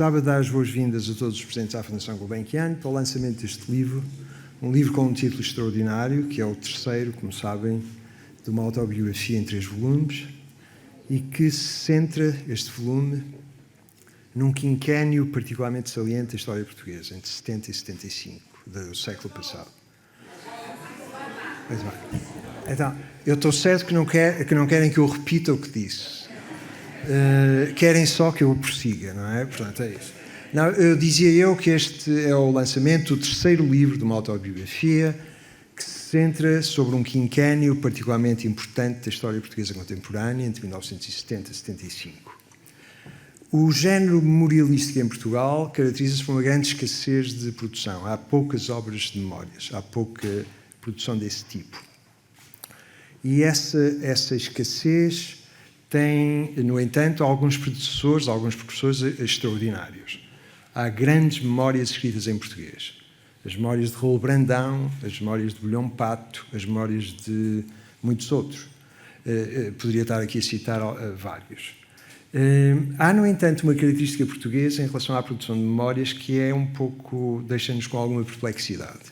Gostava de dar as boas-vindas a todos os presentes à Fundação Gulbenkian para o lançamento deste livro, um livro com um título extraordinário, que é o terceiro, como sabem, de uma autobiografia em 3 volumes, e que se centra, este volume, num quinquénio particularmente saliente da história portuguesa, entre 70 e 75, do século passado. Então, eu estou certo que não querem que eu repita o que disse. Querem só que eu prossiga, não é? Portanto, é isso. Não, eu dizia que este é o lançamento do terceiro livro de uma autobiografia que se centra sobre um quinquénio particularmente importante da história portuguesa contemporânea, entre 1970 e 75. O género memorialístico em Portugal caracteriza-se por uma grande escassez de produção. Há poucas obras de memórias, há pouca produção desse tipo. E essa escassez tem, no entanto, alguns precursores extraordinários. Há grandes memórias escritas em português. As memórias de Raul Brandão, as memórias de Bulhão Pato, as memórias de muitos outros. Poderia estar aqui a citar vários. Há, no entanto, uma característica portuguesa em relação à produção de memórias que é um pouco, deixa-nos com alguma perplexidade,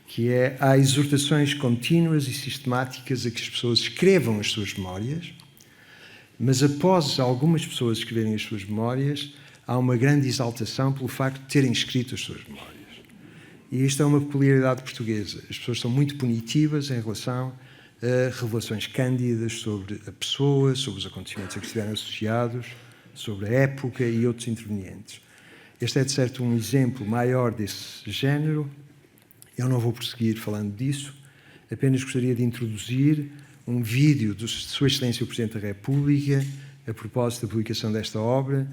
que é, há exortações contínuas e sistemáticas a que as pessoas escrevam as suas memórias, mas após algumas pessoas escreverem as suas memórias, há uma grande exaltação pelo facto de terem escrito as suas memórias. E isto é uma peculiaridade portuguesa. As pessoas são muito punitivas em relação a revelações cândidas sobre a pessoa, sobre os acontecimentos a que estiveram associados, sobre a época e outros intervenientes. Este é, de certo, um exemplo maior desse género. Eu não vou prosseguir falando disso, apenas gostaria de introduzir um vídeo de Sua Excelência o Presidente da República a propósito da publicação desta obra,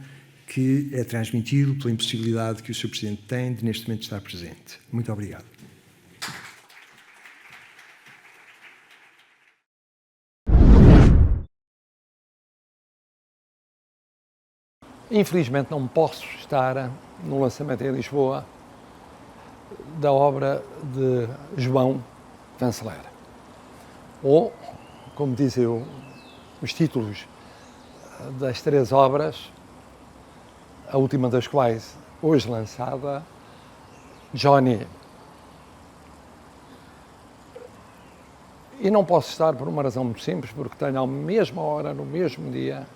que é transmitido pela impossibilidade que o Sr. Presidente tem de, neste momento, estar presente. Muito obrigado. Infelizmente não posso estar no lançamento em Lisboa da obra de João Vanceler. Ou, como dizem os títulos das 3 obras, a última das quais hoje lançada, Johnny. E não posso estar por uma razão muito simples, porque tenho à mesma hora, no mesmo dia,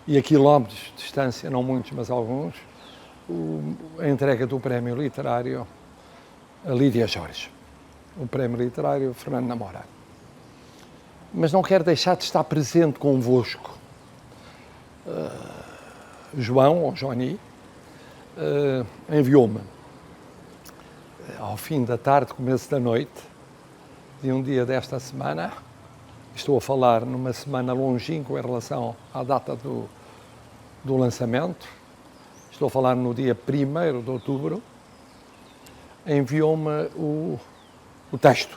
e a quilómetros de distância, não muitos, mas alguns, a entrega do prémio literário a Lídia Jorge, o prémio literário Fernando Namora. Mas não quero deixar de estar presente convosco. João, ou Johnny, enviou-me, ao fim da tarde, começo da noite, de um dia desta semana, estou a falar numa semana longínqua em relação à data do lançamento, estou a falar no dia 1º de outubro, enviou-me o texto,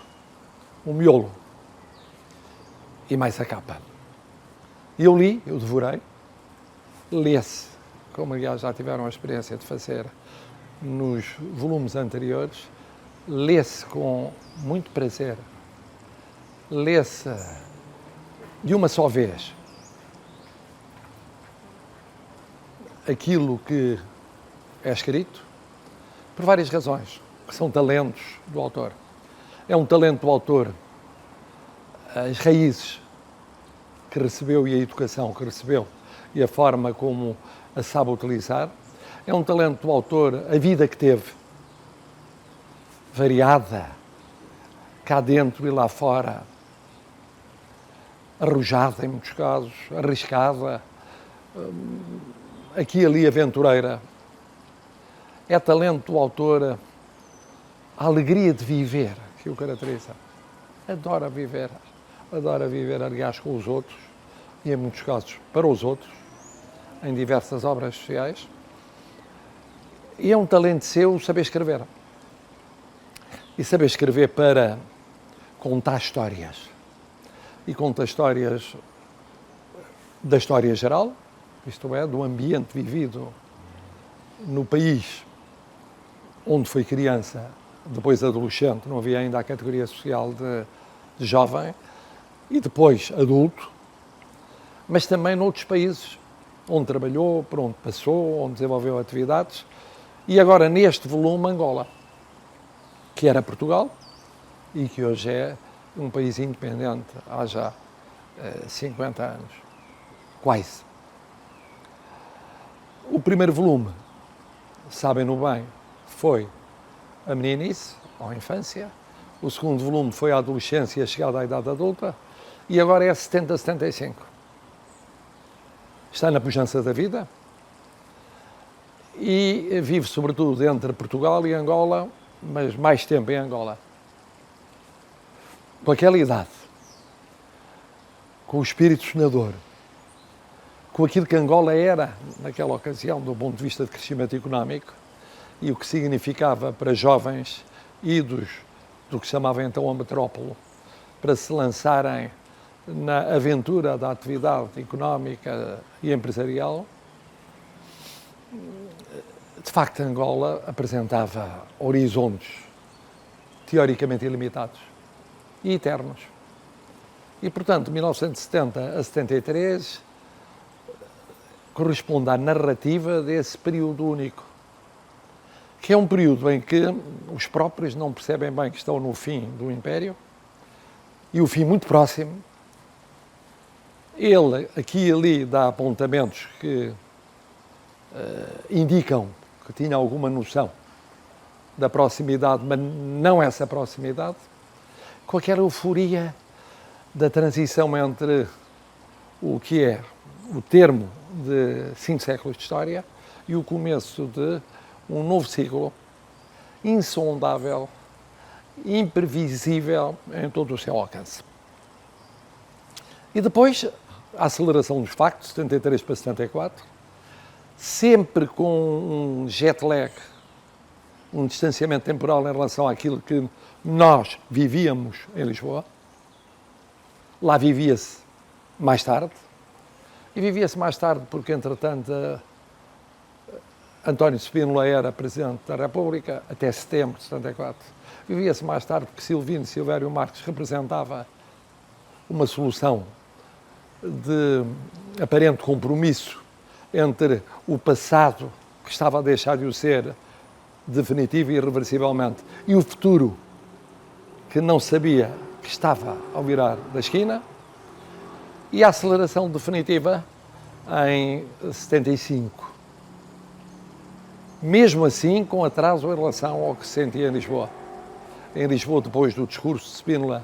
o miolo, e mais a capa. E eu li, eu devorei, lê-se, como aliás já tiveram a experiência de fazer nos volumes anteriores, lê-se com muito prazer, lê-se de uma só vez aquilo que é escrito, por várias razões, que são talentos do autor. É um talento do autor, as raízes que recebeu e a educação que recebeu e a forma como a sabe utilizar. É um talento do autor, a vida que teve, variada, cá dentro e lá fora, arrojada em muitos casos, arriscada, aqui e ali aventureira. É talento do autor, a alegria de viver que o caracteriza. Adora viver, aliás, com os outros, e em muitos casos para os outros, em diversas obras sociais. E é um talento seu saber escrever. E saber escrever para contar histórias. E conta histórias da história geral, isto é, do ambiente vivido no país onde foi criança, depois adolescente, não havia ainda a categoria social de jovem, e depois adulto, mas também noutros países onde trabalhou, por onde passou, onde desenvolveu atividades. E agora neste volume Angola, que era Portugal e que hoje é um país independente há já 50 anos, quase. O primeiro volume, sabem-no bem, foi a meninice, ou a infância. O segundo volume foi a adolescência, a chegada à idade adulta. E agora é 70-75. Está na pujança da vida e vive sobretudo entre Portugal e Angola, mas mais tempo em Angola. Com aquela idade, com o espírito sonhador, com aquilo que Angola era naquela ocasião do ponto de vista de crescimento económico e o que significava para jovens idos do que se chamava então a metrópole, para se lançarem na aventura da atividade económica e empresarial. De facto, Angola apresentava horizontes teoricamente ilimitados e eternos. E, portanto, de 1970 a 73 corresponde à narrativa desse período único, que é um período em que os próprios não percebem bem que estão no fim do Império e o fim muito próximo. Ele, aqui e ali, dá apontamentos que indicam que tinha alguma noção da proximidade, mas não essa proximidade, com aquela euforia da transição entre o que é o termo de 5 séculos de história e o começo de um novo ciclo insondável, imprevisível em todo o seu alcance. E depois, a aceleração dos factos, 73 para 74, sempre com um jet lag, um distanciamento temporal em relação àquilo que nós vivíamos em Lisboa. Lá vivia-se mais tarde, e vivia-se mais tarde porque, entretanto, António Spínola era Presidente da República até setembro de 74. Vivia-se mais tarde porque Silvino Silvério Marques representava uma solução de aparente compromisso entre o passado, que estava a deixar de o ser definitivo e irreversivelmente, e o futuro, que não sabia que estava ao virar da esquina, e a aceleração definitiva em 75. Mesmo assim, com atraso em relação ao que se sentia em Lisboa. Em Lisboa, depois do discurso de Spínola,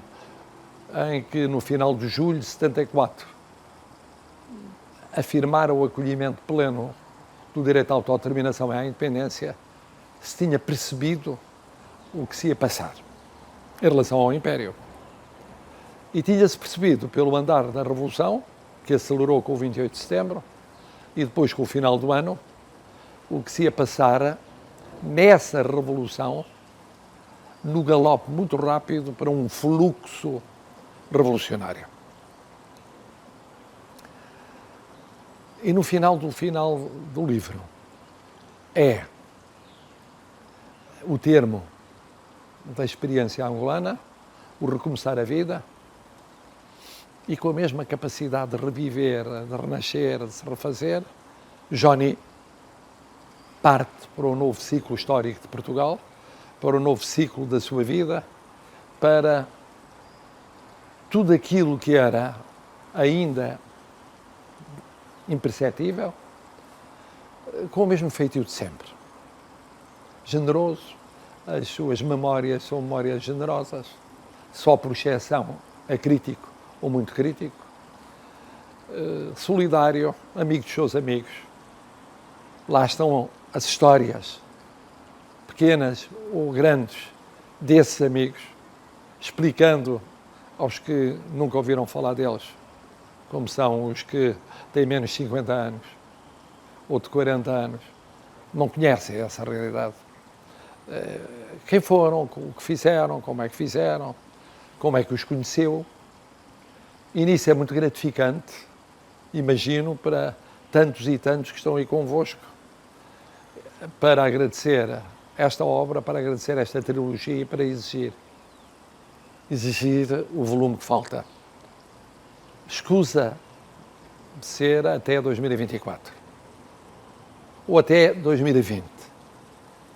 em que no final de julho de 74 afirmara o acolhimento pleno do direito à autodeterminação e à independência, se tinha percebido o que se ia passar em relação ao Império. E tinha-se percebido pelo andar da Revolução, que acelerou com o 28 de setembro, e depois com o final do ano, o que se ia passar nessa Revolução, no galope muito rápido para um fluxo revolucionário. E no final do livro é o termo da experiência angolana, o recomeçar a vida, e com a mesma capacidade de reviver, de renascer, de se refazer, Johnny parte para o novo ciclo histórico de Portugal, para o novo ciclo da sua vida, para tudo aquilo que era ainda imperceptível, com o mesmo feitio de sempre. Generoso, as suas memórias são memórias generosas, só por exceção é crítico ou muito crítico, solidário, amigo dos seus amigos. Lá estão as histórias, pequenas ou grandes, desses amigos, explicando aos que nunca ouviram falar deles, como são os que têm menos de 50 anos ou de 40 anos, não conhecem essa realidade. Quem foram, o que fizeram, como é que os conheceu. E nisso é muito gratificante, imagino, para tantos e tantos que estão aí convosco, para agradecer esta obra, para agradecer esta trilogia e para exigir o volume que falta. Escusa ser até 2024. Ou até 2020.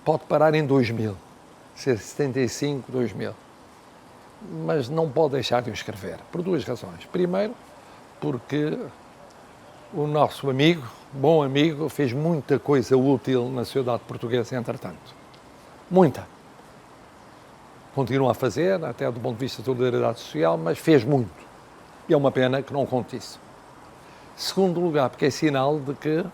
Pode parar em 2000, ser 75, 2000. Mas não pode deixar de o escrever, por duas razões. Primeiro, porque o nosso amigo, bom amigo, fez muita coisa útil na sociedade portuguesa, entretanto. Muita. Continua a fazer, até do ponto de vista da solidariedade social, mas fez muito. E é uma pena que não conte isso. Segundo lugar, porque é sinal de que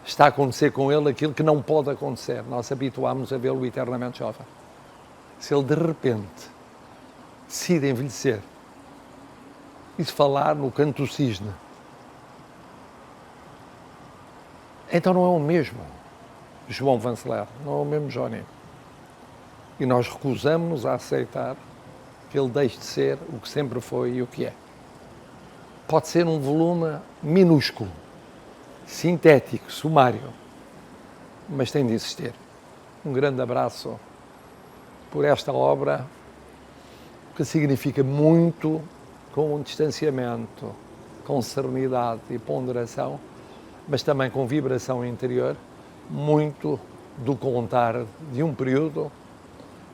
está a acontecer com ele aquilo que não pode acontecer. Nós habituámos a vê-lo eternamente jovem. Se ele, de repente, decide envelhecer e se falar no canto do cisne, então não é o mesmo João Vanceler, não é o mesmo Jónimo. E nós recusamos a aceitar que ele deixe de ser o que sempre foi e o que é. Pode ser um volume minúsculo, sintético, sumário, mas tem de existir. Um grande abraço por esta obra, que significa muito, com um distanciamento, com serenidade e ponderação, mas também com vibração interior, muito do contar de um período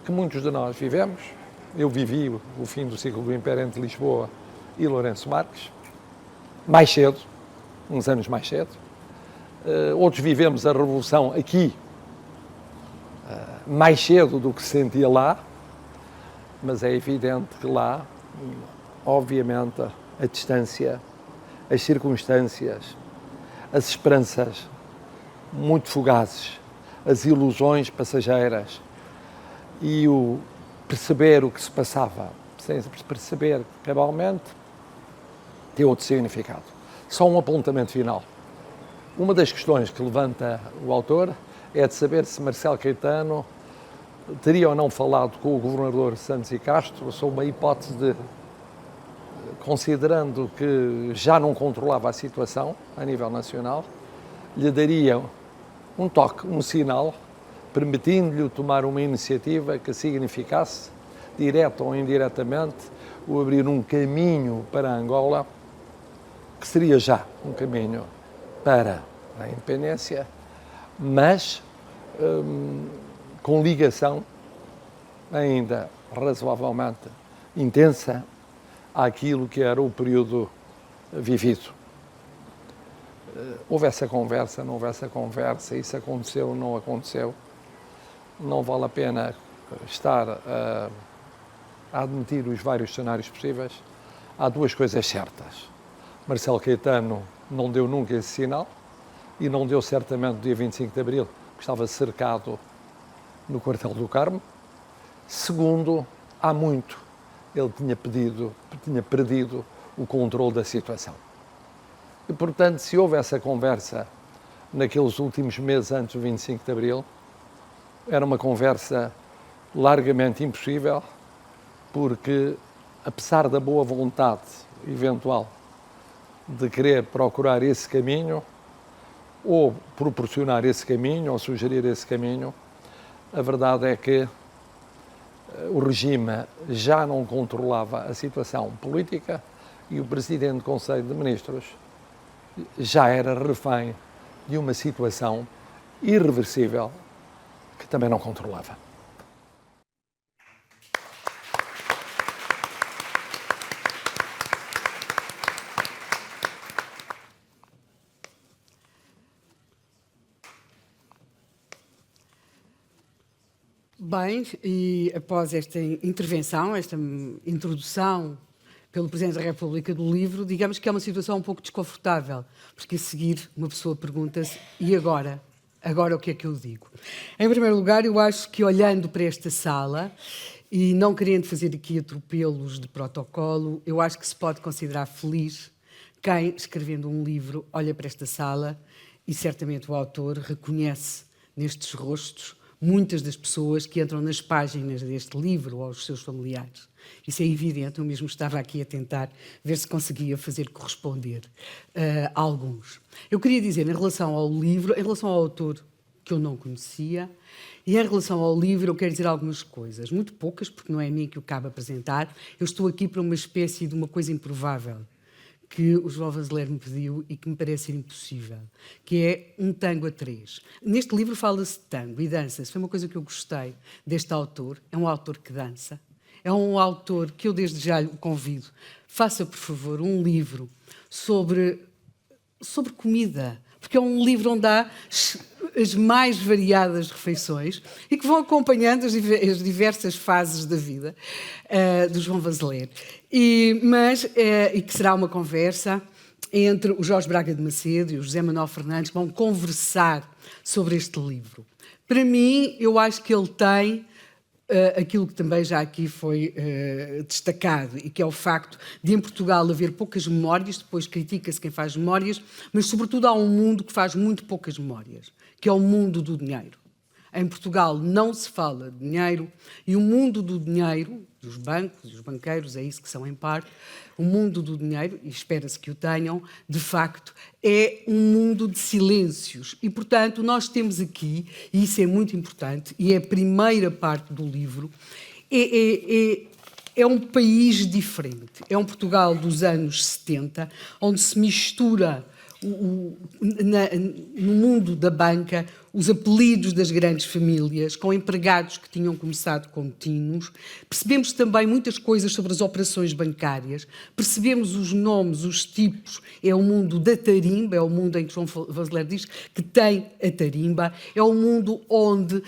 que muitos de nós vivemos. Eu vivi o fim do ciclo do Império entre Lisboa e Lourenço Marques, mais cedo, uns anos mais cedo. Outros vivemos a Revolução aqui, mais cedo do que se sentia lá, mas é evidente que lá, obviamente, a distância, as circunstâncias, as esperanças muito fugazes, as ilusões passageiras e o perceber o que se passava, sem perceber cabalmente, tem outro significado. Só um apontamento final. Uma das questões que levanta o autor é de saber se Marcelo Caetano teria ou não falado com o governador Santos e Castro sob uma hipótese de, considerando que já não controlava a situação a nível nacional, lhe daria um toque, um sinal, permitindo-lhe tomar uma iniciativa que significasse, direta ou indiretamente, o abrir um caminho para a Angola, que seria já um caminho para a independência, mas com ligação ainda razoavelmente intensa àquilo que era o período vivido. Houve essa conversa, não houve essa conversa, isso aconteceu, não aconteceu. Não vale a pena estar a admitir os vários cenários possíveis. Há duas coisas certas. Marcelo Caetano não deu nunca esse sinal e não deu certamente no dia 25 de Abril, que estava cercado no quartel do Carmo. Segundo, há muito ele tinha perdido o controle da situação. E, portanto, se houve essa conversa naqueles últimos meses antes do 25 de Abril, era uma conversa largamente impossível, porque, apesar da boa vontade eventual de querer procurar esse caminho, ou proporcionar esse caminho, ou sugerir esse caminho, a verdade é que o regime já não controlava a situação política e o Presidente do Conselho de Ministros já era refém de uma situação irreversível que também não controlava. Bem, e após esta intervenção, esta introdução pelo Presidente da República do livro, digamos que é uma situação um pouco desconfortável, porque a seguir uma pessoa pergunta-se, e agora? Agora o que é que eu digo? Em primeiro lugar, eu acho que olhando para esta sala, e não querendo fazer aqui atropelos de protocolo, eu acho que se pode considerar feliz quem, escrevendo um livro, olha para esta sala e certamente o autor reconhece nestes rostos muitas das pessoas que entram nas páginas deste livro ou os seus familiares. Isso é evidente, eu mesmo estava aqui a tentar ver se conseguia fazer corresponder a alguns. Eu queria dizer, em relação ao livro, em relação ao autor, que eu não conhecia, e em relação ao livro eu quero dizer algumas coisas, muito poucas, porque não é a mim que o cabe apresentar. Eu estou aqui para uma espécie de uma coisa improvável, que o João Vanzeler me pediu e que me parece ser impossível, que é um tango a três. Neste livro fala-se de tango e dança. Isso foi uma coisa que eu gostei deste autor. É um autor que dança. É um autor que eu desde já lhe convido. Faça, por favor, um livro sobre comida, porque é um livro onde há as mais variadas refeições e que vão acompanhando as diversas fases da vida do João Vanzeler. E que será uma conversa entre o Jorge Braga de Macedo e o José Manuel Fernandes, que vão conversar sobre este livro. Para mim, eu acho que ele tem aquilo que também já aqui foi destacado, e que é o facto de em Portugal haver poucas memórias, depois critica-se quem faz memórias, mas sobretudo há um mundo que faz muito poucas memórias, que é o mundo do dinheiro. Em Portugal não se fala de dinheiro, e o mundo do dinheiro, dos bancos e os banqueiros, é isso que são em parte, o mundo do dinheiro, e espera-se que o tenham, de facto, é um mundo de silêncios. E, portanto, nós temos aqui, e isso é muito importante, e é a primeira parte do livro, é um país diferente. É um Portugal dos anos 70, onde se mistura no mundo da banca os apelidos das grandes famílias, com empregados que tinham começado contínuos. Percebemos também muitas coisas sobre as operações bancárias, percebemos os nomes, os tipos. É o mundo da tarimba, é o mundo em que João Vanzeler diz que tem a tarimba, é o mundo onde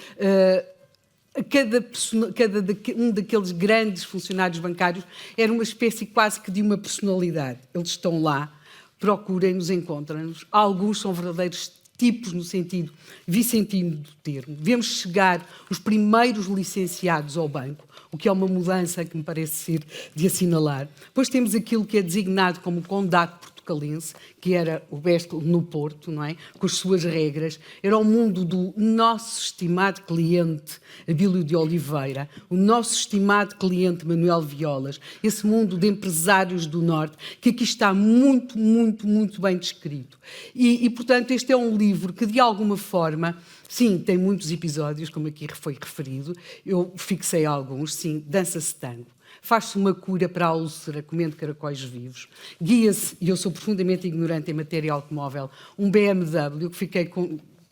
um daqueles grandes funcionários bancários era uma espécie quase que de uma personalidade. Eles estão lá, procurem-nos, encontram-nos. Alguns são verdadeiros tipos no sentido vicentino do termo. Vemos chegar os primeiros licenciados ao banco, o que é uma mudança que me parece ser de assinalar. Depois temos aquilo que é designado como condado portucalense, que era o Besco no Porto, não é? Com as suas regras. Era o mundo do nosso estimado cliente Abílio de Oliveira, o nosso estimado cliente Manuel Violas, esse mundo de empresários do Norte, que aqui está muito, muito, muito bem descrito. E, portanto, este é um livro que, de alguma forma, sim, tem muitos episódios, como aqui foi referido, eu fixei alguns, sim, dança-se tango. Faz-se uma cura para a úlcera comendo caracóis vivos. Guia-se, e eu sou profundamente ignorante em matéria automóvel, um BMW, que fiquei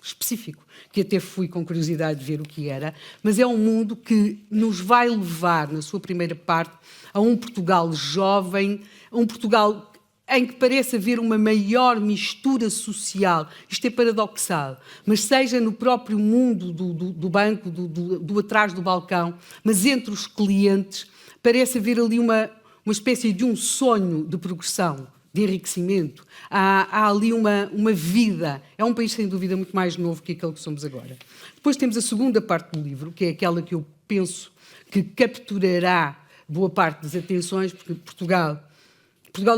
específico, que até fui com curiosidade de ver o que era, mas é um mundo que nos vai levar, na sua primeira parte, a um Portugal jovem, a um Portugal em que parece haver uma maior mistura social. Isto é paradoxal, mas seja no próprio mundo do banco, do atrás do balcão, mas entre os clientes, parece haver ali uma espécie de um sonho de progressão, de enriquecimento. Há ali uma vida. É um país, sem dúvida, muito mais novo que aquele que somos agora. Depois temos a segunda parte do livro, que é aquela que eu penso que capturará boa parte das atenções, porque Portugal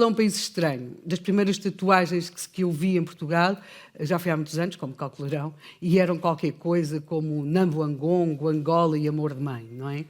é um país estranho. Das primeiras tatuagens que eu vi em Portugal, já foi há muitos anos, como calcularão, e eram qualquer coisa como Nambuangongo, Angola e Amor de Mãe, não é?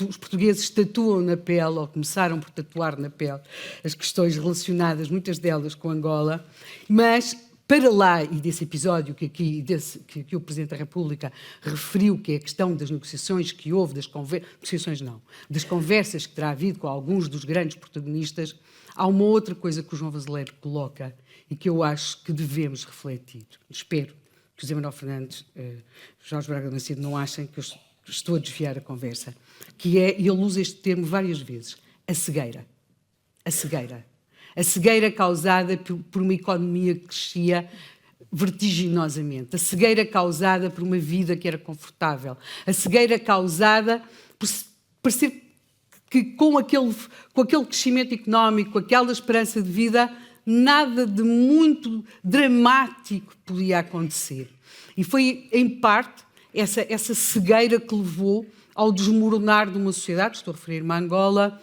Os portugueses tatuam na pele, ou começaram por tatuar na pele, as questões relacionadas, muitas delas com Angola, mas para lá, e desse episódio que o Presidente da República referiu, que é a questão das negociações que houve, das conversas que terá havido com alguns dos grandes protagonistas, há uma outra coisa que o João Vanzeler coloca e que eu acho que devemos refletir. Espero que José Manuel Fernandes, Jorge Braga de Macedo não achem que eu estou a desviar a conversa, que é, e ele usa este termo várias vezes, a cegueira. A cegueira. A cegueira causada por uma economia que crescia vertiginosamente. A cegueira causada por uma vida que era confortável. A cegueira causada por parecer que com aquele crescimento económico, com aquela esperança de vida, nada de muito dramático podia acontecer. E foi, em parte, essa cegueira que levou ao desmoronar de uma sociedade, estou a referir-me a Angola,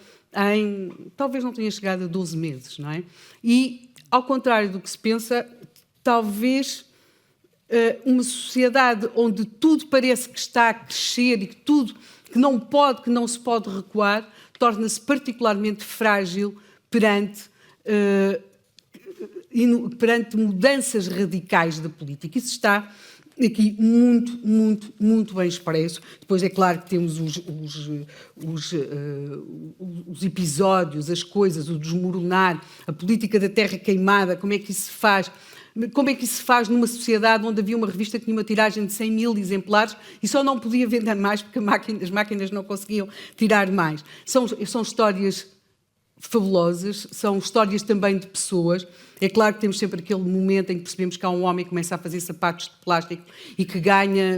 talvez não tenha chegado a 12 meses, não é? E, ao contrário do que se pensa, talvez uma sociedade onde tudo parece que está a crescer e que tudo que não se pode recuar, torna-se particularmente frágil perante mudanças radicais da política. Isso está aqui muito bem expresso. Depois é claro que temos os episódios, as coisas, o desmoronar, a política da terra queimada, como é que isso se faz? Como é que isso se faz numa sociedade onde havia uma revista que tinha uma tiragem de 100 mil exemplares e só não podia vender mais porque as máquinas não conseguiam tirar mais? São histórias fabulosas, são histórias também de pessoas. É claro que temos sempre aquele momento em que percebemos que há um homem que começa a fazer sapatos de plástico e que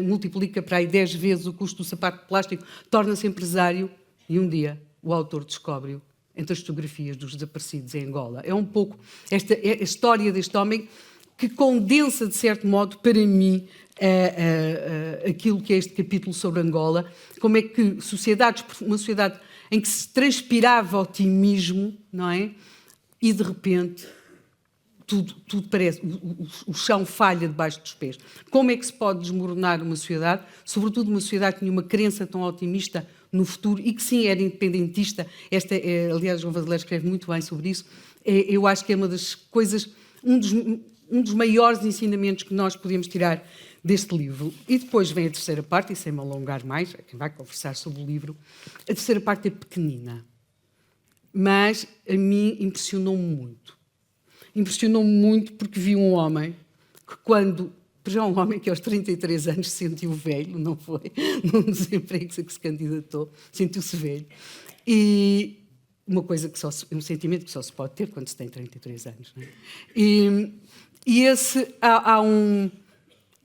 multiplica para aí 10 vezes o custo do sapato de plástico, torna-se empresário e um dia o autor descobre-o entre as fotografias dos desaparecidos em Angola. É um pouco a história deste homem que condensa, de certo modo, para mim, aquilo que é este capítulo sobre Angola, como é que uma sociedade em que se transpirava otimismo, não é? E, de repente, tudo parece, o chão falha debaixo dos pés. Como é que se pode desmoronar uma sociedade, sobretudo uma sociedade que tinha uma crença tão otimista no futuro e que sim era independentista? Aliás, João Vasilés escreve muito bem sobre isso. Eu acho que é uma das coisas, um dos maiores ensinamentos que nós podemos tirar deste livro. E depois vem a terceira parte, e sem me alongar mais, quem vai conversar sobre o livro, a terceira parte é pequenina, mas a mim impressionou-me muito. Impressionou-me muito porque vi um homem que já um homem que aos 33 anos se sentiu velho, não foi? Num dos empregos a que se candidatou, sentiu-se velho. E uma coisa um sentimento que só se pode ter quando se tem 33 anos. Não é? E esse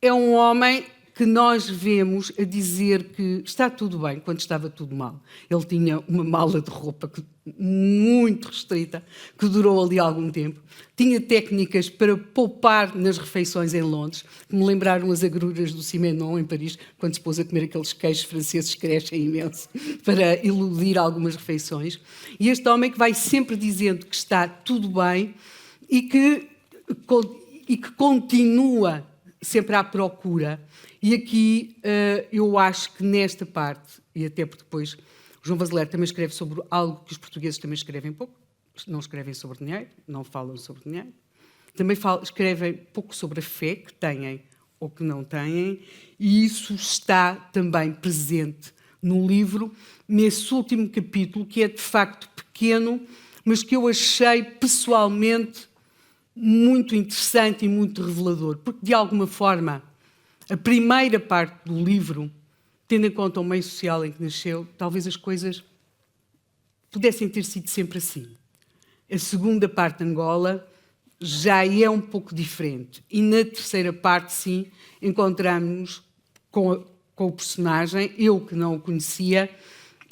é um homem que nós vemos a dizer que está tudo bem quando estava tudo mal. Ele tinha uma mala de roupa muito restrita, que durou ali algum tempo. Tinha técnicas para poupar nas refeições em Londres, que me lembraram as agruras do Simenon em Paris, quando se pôs a comer aqueles queijos franceses que crescem imenso, para iludir algumas refeições. E este homem que vai sempre dizendo que está tudo bem e que continua sempre à procura. E aqui eu acho que nesta parte, e até porque depois o João Vasilés também escreve sobre algo que os portugueses também escrevem pouco, não escrevem sobre dinheiro, não falam sobre dinheiro, também escrevem pouco sobre a fé que têm ou que não têm, e isso está também presente no livro, nesse último capítulo, que é de facto pequeno, mas que eu achei pessoalmente muito interessante e muito revelador, porque de alguma forma a primeira parte do livro, tendo em conta o meio social em que nasceu, talvez as coisas pudessem ter sido sempre assim. A segunda parte de Angola já é um pouco diferente. E na terceira parte, sim, encontramos-nos com o personagem, eu que não o conhecia,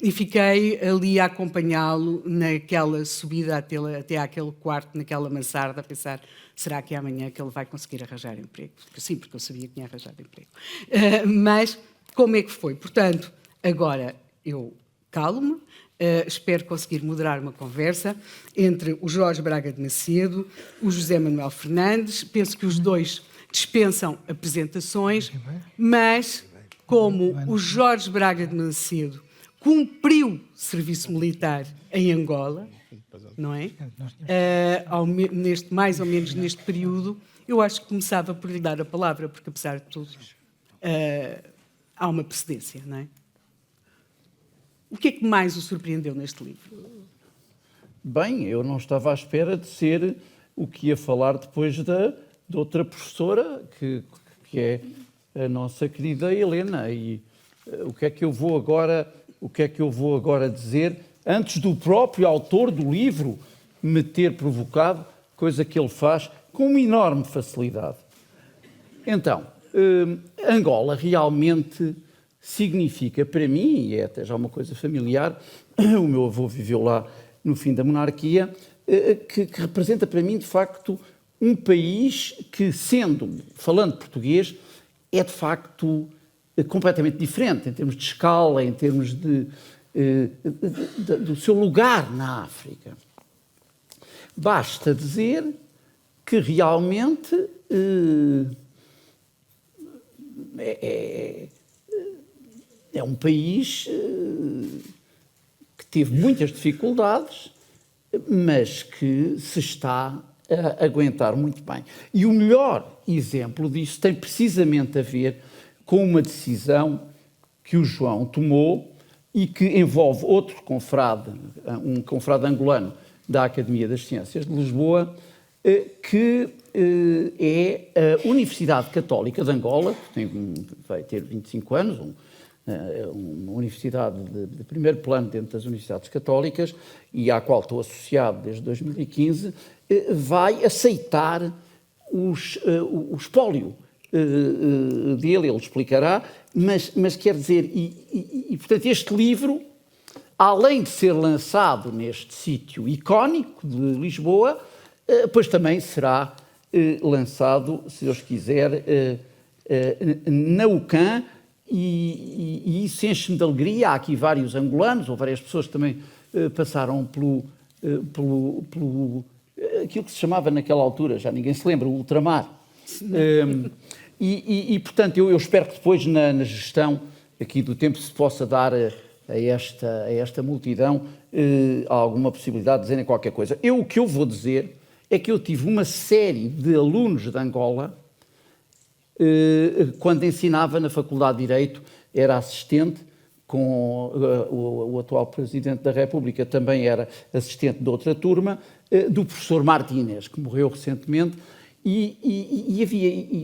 e fiquei ali a acompanhá-lo naquela subida até àquele quarto, naquela mansarda, a pensar, será que é amanhã que ele vai conseguir arranjar emprego? Sim, porque eu sabia que tinha arranjado emprego. Mas como é que foi? Portanto, agora eu calo-me, espero conseguir moderar uma conversa entre o Jorge Braga de Macedo, o José Manuel Fernandes. Penso que os dois dispensam apresentações, mas como o Jorge Braga de Macedo cumpriu serviço militar em Angola, não é? Mais ou menos neste período, eu acho que começava por lhe dar a palavra, porque, apesar de tudo, há uma precedência, não é? O que é que mais o surpreendeu neste livro? Bem, eu não estava à espera de ser o que ia falar depois de outra professora, que é a nossa querida Helena. E o que é que eu vou agora dizer, antes do próprio autor do livro me ter provocado, coisa que ele faz com uma enorme facilidade. Então, Angola realmente significa para mim, e é até já uma coisa familiar, o meu avô viveu lá no fim da monarquia, que representa para mim, de facto, um país que, falando português, é de facto completamente diferente, em termos de escala, em termos do seu lugar na África. Basta dizer que realmente é um país que teve muitas dificuldades, mas que se está aguentar muito bem. E o melhor exemplo disso tem precisamente a ver com uma decisão que o João tomou e que envolve outro confrade, um confrade angolano da Academia das Ciências de Lisboa, que é a Universidade Católica de Angola, que vai ter 25 anos, uma universidade de primeiro plano dentro das universidades católicas e à qual estou associado desde 2015, vai aceitar o espólio dele, ele explicará, mas quer dizer, portanto este livro, além de ser lançado neste sítio icónico de Lisboa, pois também será lançado, se Deus quiser, na UCAM, e isso enche-me de alegria. Há aqui vários angolanos, ou várias pessoas que também passaram pelo aquilo que se chamava naquela altura, já ninguém se lembra, o ultramar. Portanto, eu espero que depois na gestão aqui do tempo se possa dar a esta multidão alguma possibilidade de dizerem qualquer coisa. O que eu vou dizer é que eu tive uma série de alunos de Angola, quando ensinava na Faculdade de Direito, era assistente, com o atual Presidente da República também era assistente de outra turma, do professor Martínez, que morreu recentemente,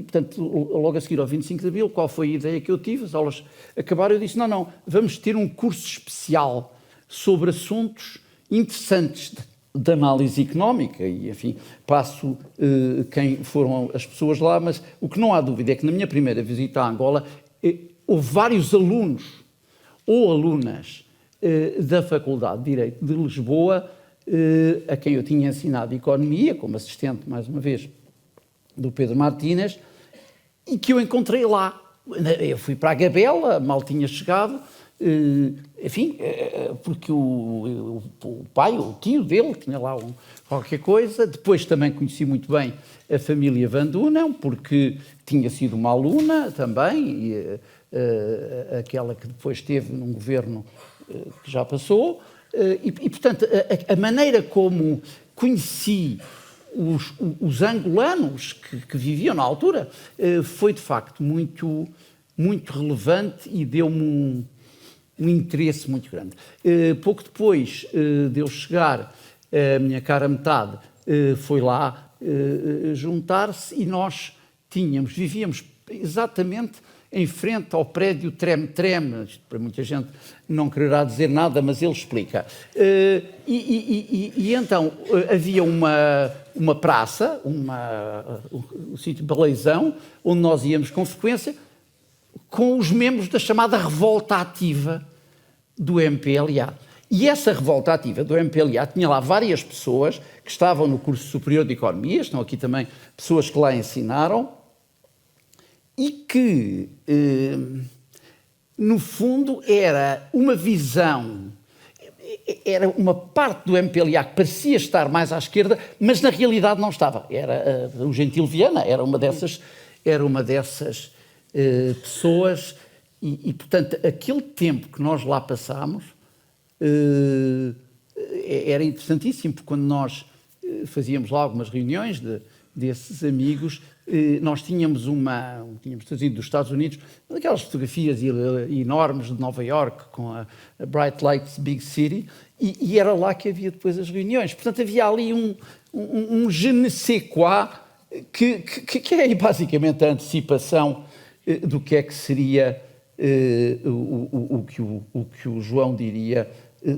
portanto, logo a seguir ao 25 de Abril, qual foi a ideia que eu tive? As aulas acabaram, eu disse, não, vamos ter um curso especial sobre assuntos interessantes de análise económica, e enfim, passo quem foram as pessoas lá, mas o que não há dúvida é que na minha primeira visita a Angola houve vários alunos ou alunas da Faculdade de Direito de Lisboa, a quem eu tinha ensinado Economia, como assistente, mais uma vez, do Pedro Martínez, e que eu encontrei lá. Eu fui para a Gabela, mal tinha chegado, enfim, porque o pai, o tio dele, tinha lá qualquer coisa. Depois também conheci muito bem a família Van Dunham, porque tinha sido uma aluna também, aquela que depois esteve num governo que já passou, portanto, a maneira como conheci os angolanos que viviam na altura foi de facto muito, muito relevante e deu-me um interesse muito grande. Pouco depois de eu chegar, a minha cara metade foi lá juntar-se e nós vivíamos exatamente em frente ao prédio Trem-Trem. Isto para muita gente não quererá dizer nada, mas ele explica. Então havia uma praça, o sítio Baleizão, onde nós íamos com frequência, com os membros da chamada revolta ativa do MPLA. E essa revolta ativa do MPLA tinha lá várias pessoas que estavam no curso superior de Economia, estão aqui também pessoas que lá ensinaram, e que, no fundo, era uma visão, era uma parte do MPLA que parecia estar mais à esquerda, mas na realidade não estava. Era o Gentil Viana, era uma dessas pessoas, e, portanto, aquele tempo que nós lá passámos era interessantíssimo, porque quando nós fazíamos lá algumas reuniões desses amigos, nós tínhamos trazido dos Estados Unidos aquelas fotografias enormes de Nova York com a Bright Lights Big City, e era lá que havia depois as reuniões. Portanto, havia ali um je ne sais quoi que é basicamente a antecipação do que é que seria o que o João diria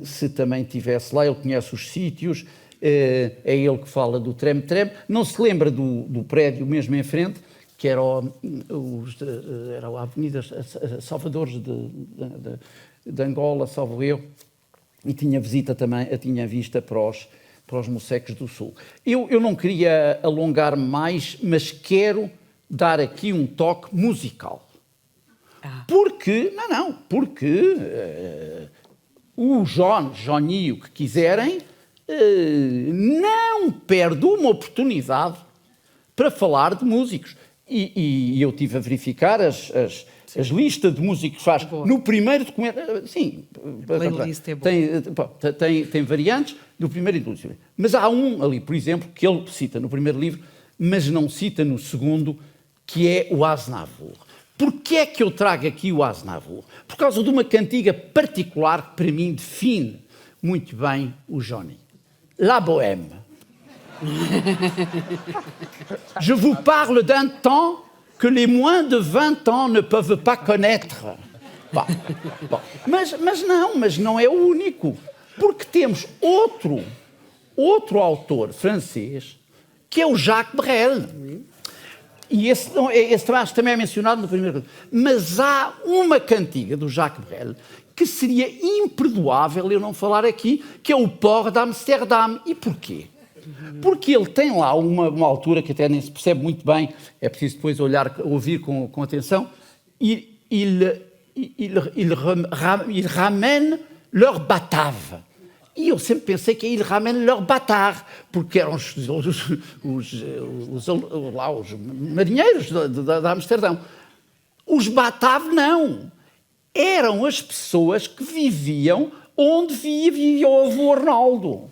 se também estivesse lá. Ele conhece os sítios, é ele que fala do Trem-Trem, não se lembra do prédio mesmo em frente, que era a Avenida Salvadores de Angola, salvo eu, e tinha vista para os Mocecos do Sul. Eu não queria alongar-me mais, mas quero dar aqui um toque musical. Porque o Johnny, o que quiserem, não perde uma oportunidade para falar de músicos. E eu estive a verificar as listas de músicos que faz no primeiro documento. Sim, Playlist é boa. Tem variantes, do primeiro e do último. Mas há um ali, por exemplo, que ele cita no primeiro livro, mas não cita no segundo, que é o Aznavour. Porquê é que eu trago aqui o Aznavour? Por causa de uma cantiga particular que para mim define muito bem o Johnny. La Bohème. Je vous parle d'un temps que les moins de 20 ans ne peuvent pas connaître. Bom, mas não é o único, porque temos outro autor francês, que é o Jacques Brel. E esse também é mencionado no primeiro. Mas há uma cantiga do Jacques Brel que seria imperdoável eu não falar aqui, que é o Port d'Amsterdam. E porquê? Porque ele tem lá uma altura que até nem se percebe muito bem, é preciso depois ouvir com atenção, il ramène leur batave. E eu sempre pensei que il ramène leur bâtard, porque eram os marinheiros de Amsterdão. Os bataves não. Eram as pessoas que viviam onde vivia o avô Arnaldo.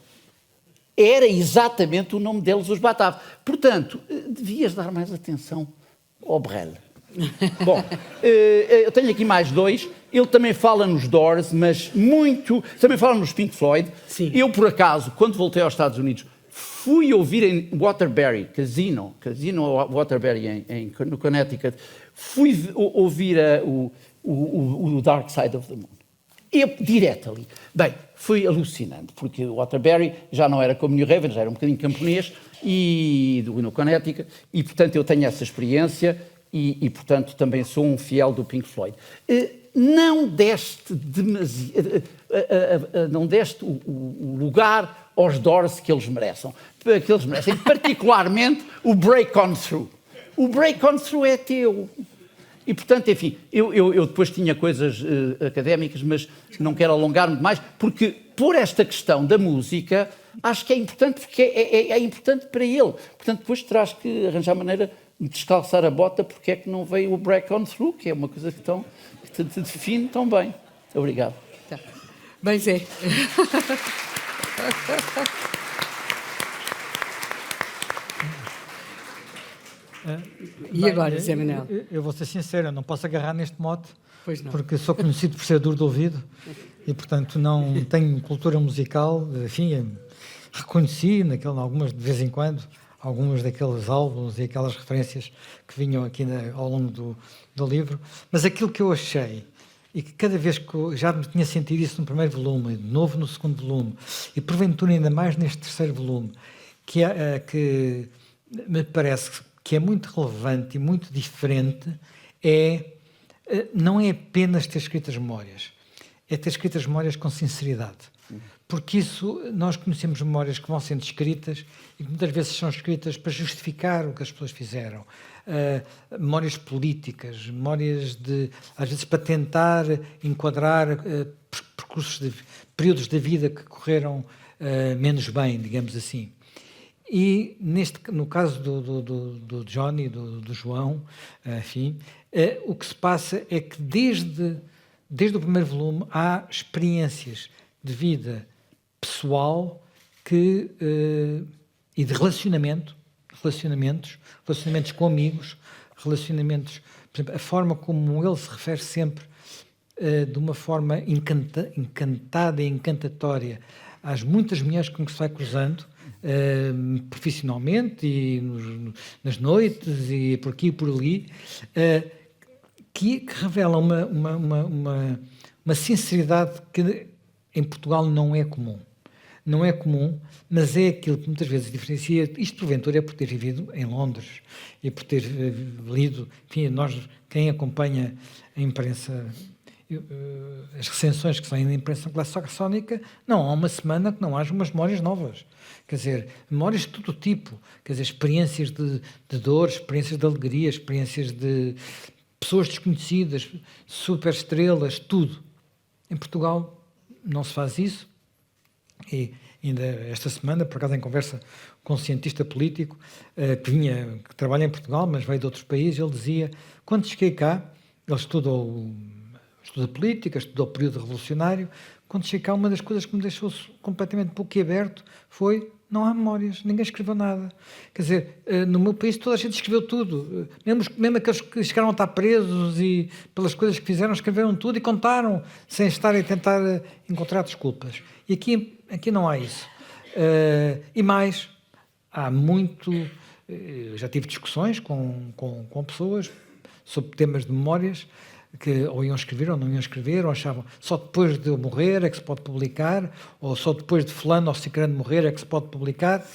Era exatamente o nome deles, os bataves. Portanto, devias dar mais atenção ao Brel. Bom, eu tenho aqui mais dois. Ele também fala nos Doors, mas muito... Também fala nos Pink Floyd. Sim. Eu, por acaso, quando voltei aos Estados Unidos, fui ouvir em Waterbury, Casino Waterbury, no Connecticut, fui ouvir o Dark Side of the Moon. Direto ali. Bem, foi alucinante, porque o Waterbury já não era como New Haven, já era um bocadinho camponês, e no Connecticut, e portanto eu tenho essa experiência, e portanto também sou um fiel do Pink Floyd. Não deste o lugar aos Doors que eles merecem, particularmente o Break On Through. O Break On Through é teu. E, portanto, enfim, eu depois tinha coisas académicas, mas não quero alongar-me demais, porque por esta questão da música, acho que é importante, porque é importante para ele. Portanto, depois terás que arranjar maneira de descalçar a bota, porque é que não veio o Break On Through, que é uma coisa que te define tão bem. Muito obrigado. Tá. Bem, Zé. E agora, Zé Manel? Eu vou ser sincero, eu não posso agarrar neste mote, Pois não. porque sou conhecido por ser duro de ouvido e, portanto, não tenho cultura musical. Enfim, reconheci, algumas de vez em quando, alguns daqueles álbuns e aquelas referências que vinham aqui ao longo do livro, mas aquilo que eu achei, e que cada vez que eu já tinha sentido isso no primeiro volume, de novo no segundo volume, e porventura ainda mais neste terceiro volume, que me parece que é muito relevante e muito diferente, não é apenas ter escrito as memórias, é ter escrito as memórias com sinceridade. Porque nós conhecemos memórias que vão sendo escritas e que muitas vezes são escritas para justificar o que as pessoas fizeram. Memórias políticas, memórias às vezes para tentar enquadrar períodos da vida que correram menos bem, digamos assim. E no caso do Johnny, do João, enfim, o que se passa é que desde o primeiro volume há experiências de vida pessoal e de relacionamentos com amigos, relacionamentos, por exemplo, a forma como ele se refere sempre de uma forma encantada e encantatória às muitas mulheres com que se vai cruzando, profissionalmente e nas noites e por aqui e por ali, que revela uma sinceridade que em Portugal não é comum. Não é comum, mas é aquilo que muitas vezes diferencia. Isto, porventura, é por ter vivido em Londres e por ter lido, enfim, quem acompanha a imprensa, as recensões que saem da imprensa classónica, não há uma semana que não haja umas memórias novas. Quer dizer, memórias de todo tipo, quer dizer, experiências de dor, experiências de alegria, experiências de pessoas desconhecidas, superestrelas, tudo. Em Portugal não se faz isso. E ainda esta semana, por acaso em conversa com um cientista político que trabalha em Portugal, mas veio de outros países, ele dizia, quando cheguei cá, ele estuda política, estudou o período revolucionário, quando cheguei cá, uma das coisas que me deixou completamente boquiaberto foi: não há memórias, ninguém escreveu nada. Quer dizer, no meu país toda a gente escreveu tudo. Mesmo aqueles que chegaram a estar presos e pelas coisas que fizeram, escreveram tudo e contaram, sem estarem a tentar encontrar desculpas. E aqui não há isso. E mais, há muito... já tive discussões com pessoas sobre temas de memórias, que ou iam escrever ou não iam escrever, ou achavam só depois de eu morrer é que se pode publicar, ou só depois de fulano ou cicrano morrer é que se pode publicar.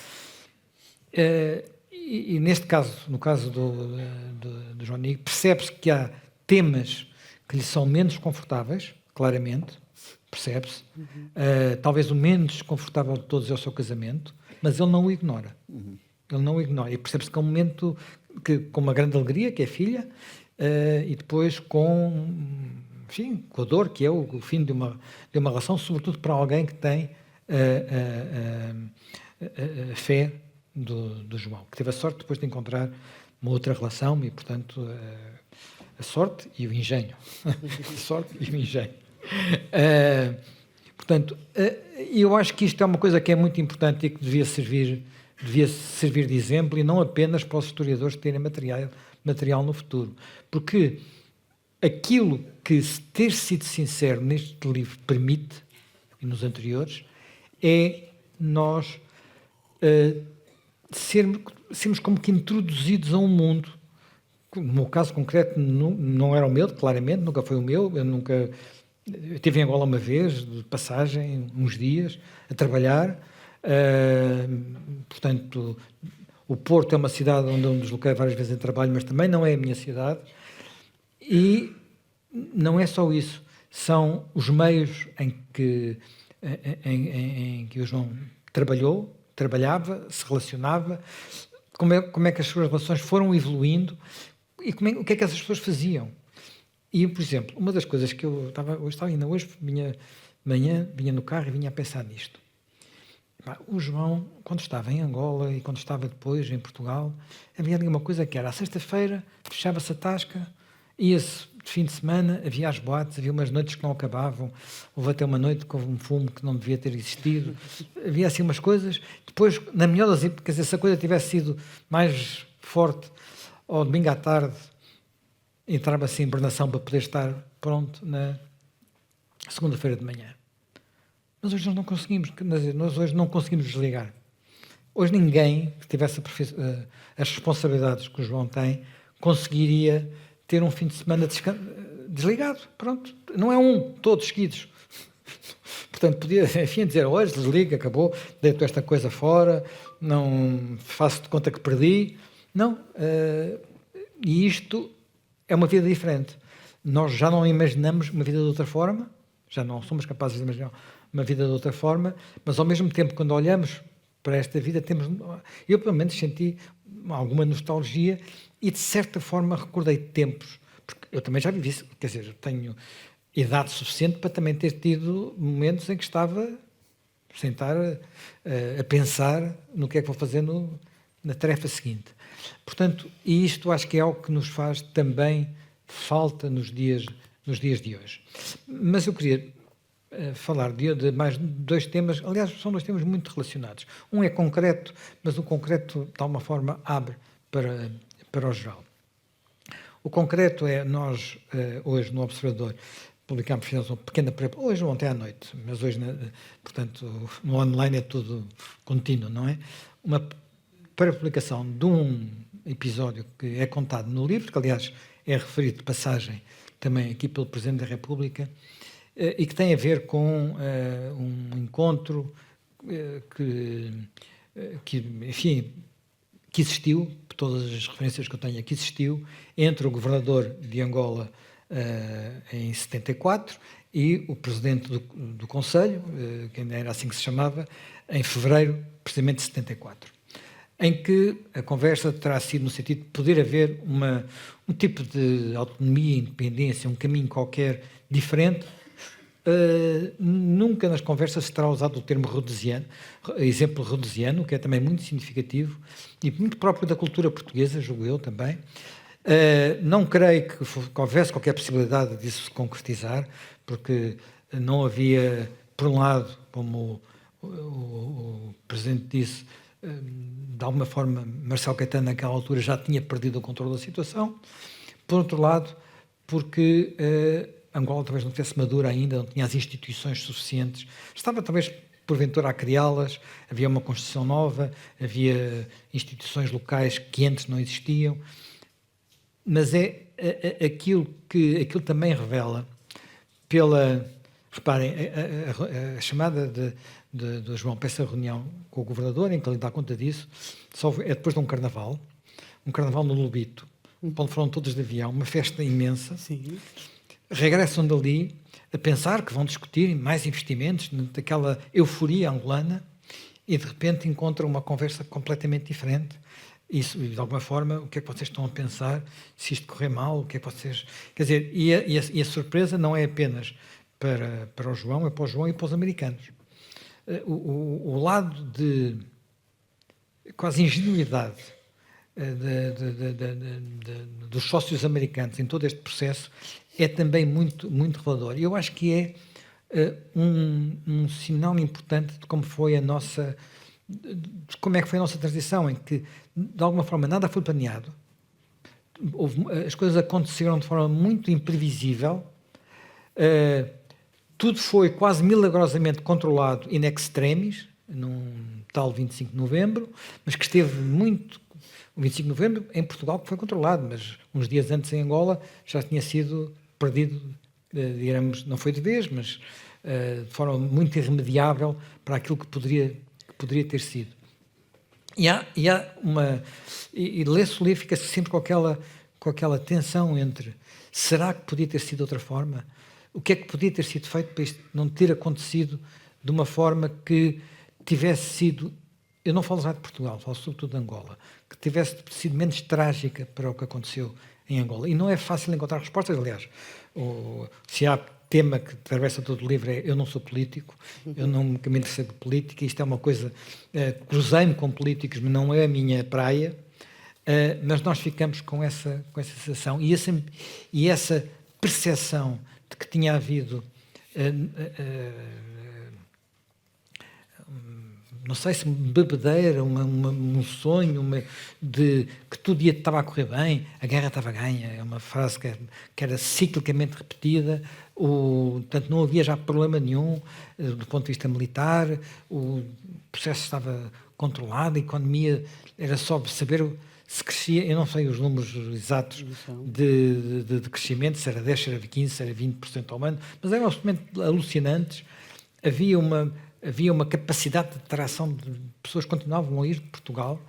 E neste caso, no caso do João Nigo, percebe-se que há temas que lhe são menos confortáveis, claramente, percebe-se. Talvez o menos desconfortável de todos é o seu casamento, mas ele não o ignora. Ele não o ignora. E percebe-se que é um momento com uma grande alegria, que é a filha, e depois com a dor, que é o fim de uma relação, sobretudo para alguém que tem a fé do João, que teve a sorte depois de encontrar uma outra relação e, portanto, a sorte e o engenho. A sorte e o engenho. Portanto, eu acho que isto é uma coisa que é muito importante e que devia servir de exemplo, e não apenas para os historiadores terem material no futuro. Porque aquilo que ter sido sincero neste livro permite, e nos anteriores, é nós sermos como que introduzidos a um mundo. No meu caso concreto não era o meu, claramente, nunca foi o meu. Eu estive em Angola uma vez, de passagem, uns dias, a trabalhar. Portanto, o Porto é uma cidade onde eu me desloquei várias vezes em trabalho, mas também não é a minha cidade. E não é só isso, são os meios em que o João trabalhava, se relacionava, como é que as suas relações foram evoluindo e o que é que essas pessoas faziam. E, por exemplo, uma das coisas que eu vinha no carro e vinha a pensar nisto. O João, quando estava em Angola e quando estava depois em Portugal, havia ali uma coisa que era: à sexta-feira fechava-se a tasca, ia-se de fim de semana, havia as boates, havia umas noites que não acabavam, houve até uma noite que houve um fumo que não devia ter existido, havia assim umas coisas. Depois, na melhor das hipóteses, quer dizer, se a coisa tivesse sido mais forte, ao domingo à tarde, entrava-se em hibernação para poder estar pronto na segunda-feira de manhã. Mas hoje nós hoje não conseguimos desligar. Hoje ninguém que tivesse as responsabilidades que o João tem conseguiria ter um fim de semana desligado. Pronto. Não é todos seguidos. Portanto, podia, enfim, dizer: hoje desliga, acabou, deito esta coisa fora, não faço de conta que perdi. Não. E isto é uma vida diferente. Nós já não imaginamos uma vida de outra forma, já não somos capazes de imaginar uma vida de outra forma, mas ao mesmo tempo, quando olhamos para esta vida, eu pelo menos senti alguma nostalgia e de certa forma recordei tempos, porque eu também já vivi isso, quer dizer, eu tenho idade suficiente para também ter tido momentos em que estava sem estar a pensar no que é que vou fazer na tarefa seguinte. Portanto, e isto acho que é algo que nos faz também falta nos dias de hoje. Mas eu queria falar de mais dois temas, aliás, são dois temas muito relacionados. Um é concreto, mas o concreto, de alguma forma, abre para o geral. O concreto é: nós, hoje, no Observador, fizemos uma pequena hoje ou ontem à noite, mas hoje, portanto, no online é tudo contínuo, não é? Uma pré-publicação de um episódio que é contado no livro, que, aliás, é referido de passagem também aqui pelo Presidente da República, e que tem a ver com um encontro que existiu, por todas as referências que eu tenho aqui, existiu entre o governador de Angola em 74 e o presidente do Conselho, que ainda era assim que se chamava, em fevereiro, precisamente de 74. Em que a conversa terá sido no sentido de poder haver um tipo de autonomia, independência, um caminho qualquer diferente. Nunca nas conversas se terá usado o termo rhodesiano, exemplo rhodesiano, que é também muito significativo e muito próprio da cultura portuguesa, julgo eu também. Não creio que houvesse qualquer possibilidade disso se concretizar, porque não havia por um lado, como o Presidente disse, de alguma forma, Marcelo Caetano, naquela altura, já tinha perdido o controle da situação. Por outro lado, porque Angola talvez não tivesse madura ainda, não tinha as instituições suficientes, estava talvez porventura a criá-las, havia uma Constituição nova, havia instituições locais que antes não existiam, mas aquilo também revela reparem, a chamada de João para essa reunião com o governador, em que ele dá conta disso, é depois de um carnaval no Lobito, onde foram todos de avião, uma festa imensa. Sim. Regressam dali a pensar que vão discutir mais investimentos, daquela euforia angolana, e de repente encontram uma conversa completamente diferente. Isso, de alguma forma, o que é que vocês estão a pensar? Se isto correr mal, o que é que vocês... Quer dizer, e a surpresa não é apenas para o João, é para o João e para os americanos. O lado de quase ingenuidade dos sócios americanos em todo este processo é também muito, muito revelador. E eu acho que é um sinal importante de como foi como é que foi a nossa transição, em que, de alguma forma, nada foi planeado, as coisas aconteceram de forma muito imprevisível, tudo foi quase milagrosamente controlado in extremis, num tal 25 de novembro, mas que esteve muito... O 25 de novembro em Portugal que foi controlado, mas uns dias antes em Angola já tinha sido perdido, digamos, não foi de vez, mas de forma muito irremediável para aquilo que poderia ter sido. E lê-se o livro, fica-se sempre com aquela tensão entre será que podia ter sido de outra forma? O que é que podia ter sido feito para isto não ter acontecido de uma forma que tivesse sido, eu não falo já de Portugal, falo sobretudo de Angola, que tivesse sido menos trágica para o que aconteceu em Angola. E não é fácil encontrar respostas, aliás. Se há tema que atravessa todo o livro é eu não sou político, eu não me interesso por política, isto é uma coisa, cruzei-me com políticos, mas não é a minha praia, mas nós ficamos com essa sensação e essa percepção de que tinha havido, não sei se bebedeira, um sonho, de que tudo estava a correr bem, a guerra estava ganha, é uma frase que era ciclicamente repetida, portanto não havia já problema nenhum do ponto de vista militar, o processo estava controlado, a economia era só saber se crescia, eu não sei os números exatos de crescimento, se era 10, se era 15, se era 20% ao ano, mas eram absolutamente alucinantes, havia uma capacidade de atração de pessoas que continuavam a ir de Portugal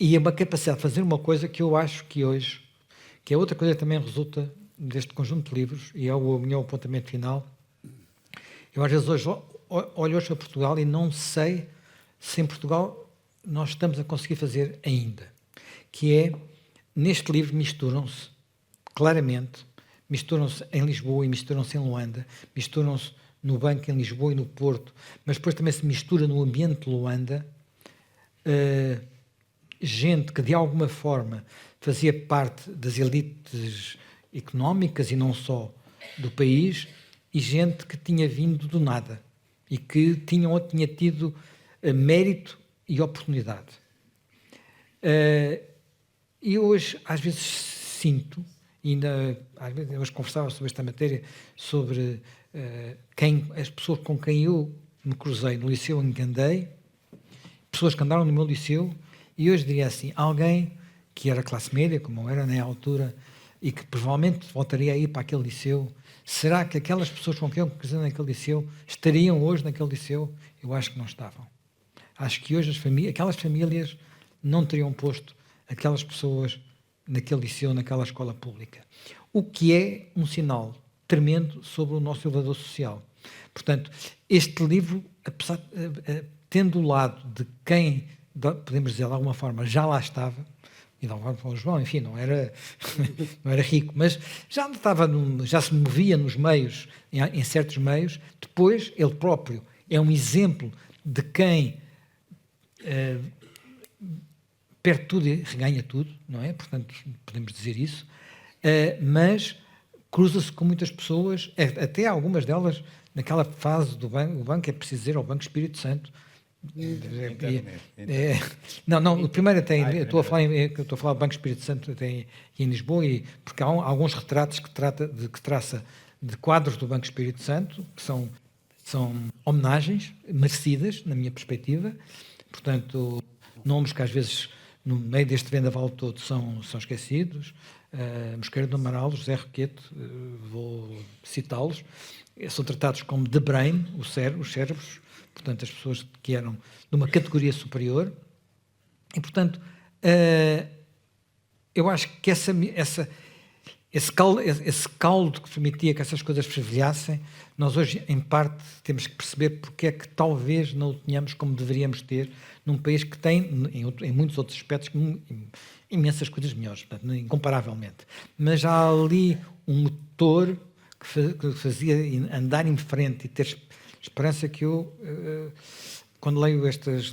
e uma capacidade de fazer uma coisa que eu acho que hoje, que é outra coisa que também resulta deste conjunto de livros, e é o meu apontamento final, eu às vezes hoje olho hoje para Portugal e não sei se em Portugal nós estamos a conseguir fazer ainda, que é, neste livro misturam-se, claramente, misturam-se em Lisboa e misturam-se em Luanda, misturam-se no Banco em Lisboa e no Porto, mas depois também se mistura no ambiente de Luanda, gente que de alguma forma fazia parte das elites económicas e não só do país, e gente que tinha vindo do nada e que tinha tido mérito e oportunidade. E hoje, às vezes, sinto, ainda às vezes hoje conversava sobre esta matéria, sobre as pessoas com quem eu me cruzei no liceu em que andei, pessoas que andaram no meu liceu, e hoje diria assim, alguém que era classe média, como eu era na altura, e que provavelmente voltaria a ir para aquele liceu, será que aquelas pessoas com quem eu me cruzei naquele liceu estariam hoje naquele liceu? Eu acho que não estavam. Acho que hoje aquelas famílias não teriam posto aquelas pessoas naquele liceu, naquela escola pública. O que é um sinal tremendo sobre o nosso elevador social. Portanto, este livro, apesar, tendo o lado de quem, podemos dizer de alguma forma, já lá estava, e de alguma forma o João, enfim, não era rico, mas já se movia nos meios, em certos meios, depois ele próprio é um exemplo de quem perde tudo e reganha tudo, não é? Portanto, podemos dizer isso, mas cruza-se com muitas pessoas, até algumas delas naquela fase do banco, o banco é preciso dizer ao Banco Espírito Santo. Não, o primeiro estou a falar do Banco Espírito Santo em Lisboa, porque há alguns retratos que traça de quadros do Banco Espírito Santo, que são homenagens merecidas, na minha perspectiva, portanto, nomes que às vezes, no meio deste vendaval todo, são esquecidos. Mosqueira do Amaral, José Roquete, vou citá-los, são tratados como the brain, os cérebros, portanto, as pessoas que eram de uma categoria superior, e, portanto, eu acho que esse caldo que permitia que essas coisas fervilhassem, nós hoje, em parte, temos que perceber porque é que talvez não o tenhamos como deveríamos ter num país que tem, em muitos outros aspectos, imensas coisas melhores, portanto, incomparavelmente. Mas há ali um motor que fazia andar em frente e ter esperança que eu, quando leio estes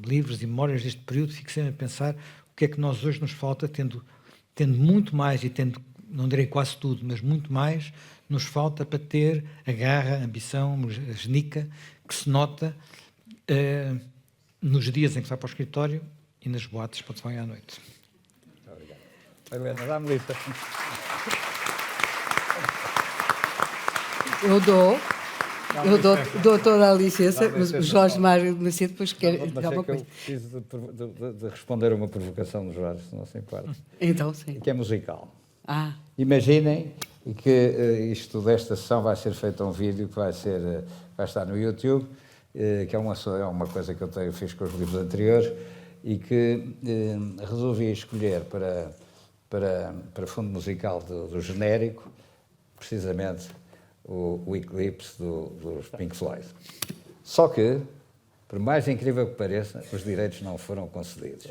livros e memórias deste período, fico sempre a pensar o que é que nós hoje nos falta, tendo muito mais e tendo, não direi quase tudo, mas muito mais, nos falta para ter a garra, a ambição, a genica, que se nota nos dias em que vai para o escritório e nas boates para se vai à noite. Muito obrigado. Helena, dá-me licença. Eu dou toda a licença, mas o Jorge Mário Macedo depois quer Mas dizer é uma que eu coisa. preciso de responder a uma provocação do Jorge, se não se importa. Então, sim. Que é musical. Imaginem Imaginem que isto desta sessão vai ser feito um vídeo que vai estar no YouTube, que é uma coisa que eu fiz com os livros anteriores e que resolvi escolher para fundo musical do genérico, precisamente o Eclipse dos Pink Floyd. Só que, por mais incrível que pareça, os direitos não foram concedidos.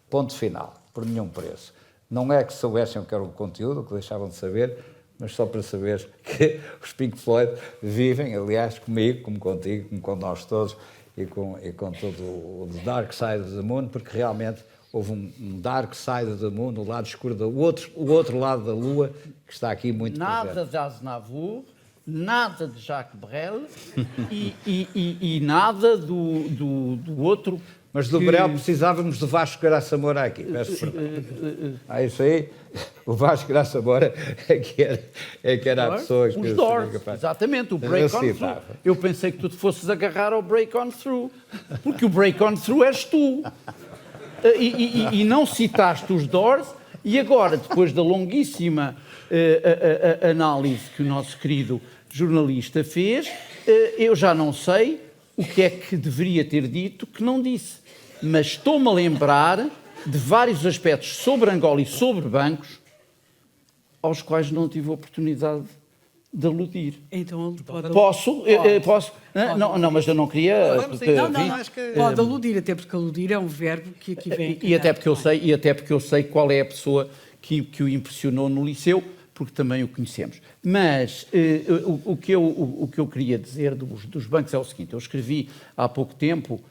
Ponto final, por nenhum preço. Não é que soubessem o que era o conteúdo, que deixavam de saber, mas só para saber que os Pink Floyd vivem, aliás, comigo, como contigo, como com nós todos, e com todo o Dark Side of the Moon, porque realmente houve um Dark Side of the Moon, o lado escuro, o outro lado da Lua, que está aqui muito Nada presente. de Aznavour, nada de Jacques Brel e nada do outro. Mas do Brel precisávamos do Vasco Graça Moura aqui, peço perdão. Isso aí, o Vasco Graça Moura é que era a pessoa que... Os Doors, exatamente, o Break On Through. Eu pensei que tu te fosses agarrar ao Break On Through, porque o Break On Through és tu. E não citaste os Doors, e agora, depois da longuíssima análise que o nosso querido jornalista fez, eu já não sei o que é que deveria ter dito que não disse. Mas estou-me a lembrar de vários aspectos sobre Angola e sobre bancos aos quais não tive a oportunidade de aludir. Então, Posso? Posso? Não, mas eu não queria... Pode aludir, até porque aludir é um verbo que aqui vem... E até porque eu sei qual é a pessoa que o impressionou no Liceu, porque também o conhecemos. Mas o que eu queria dizer dos bancos é o seguinte: eu escrevi há pouco tempo,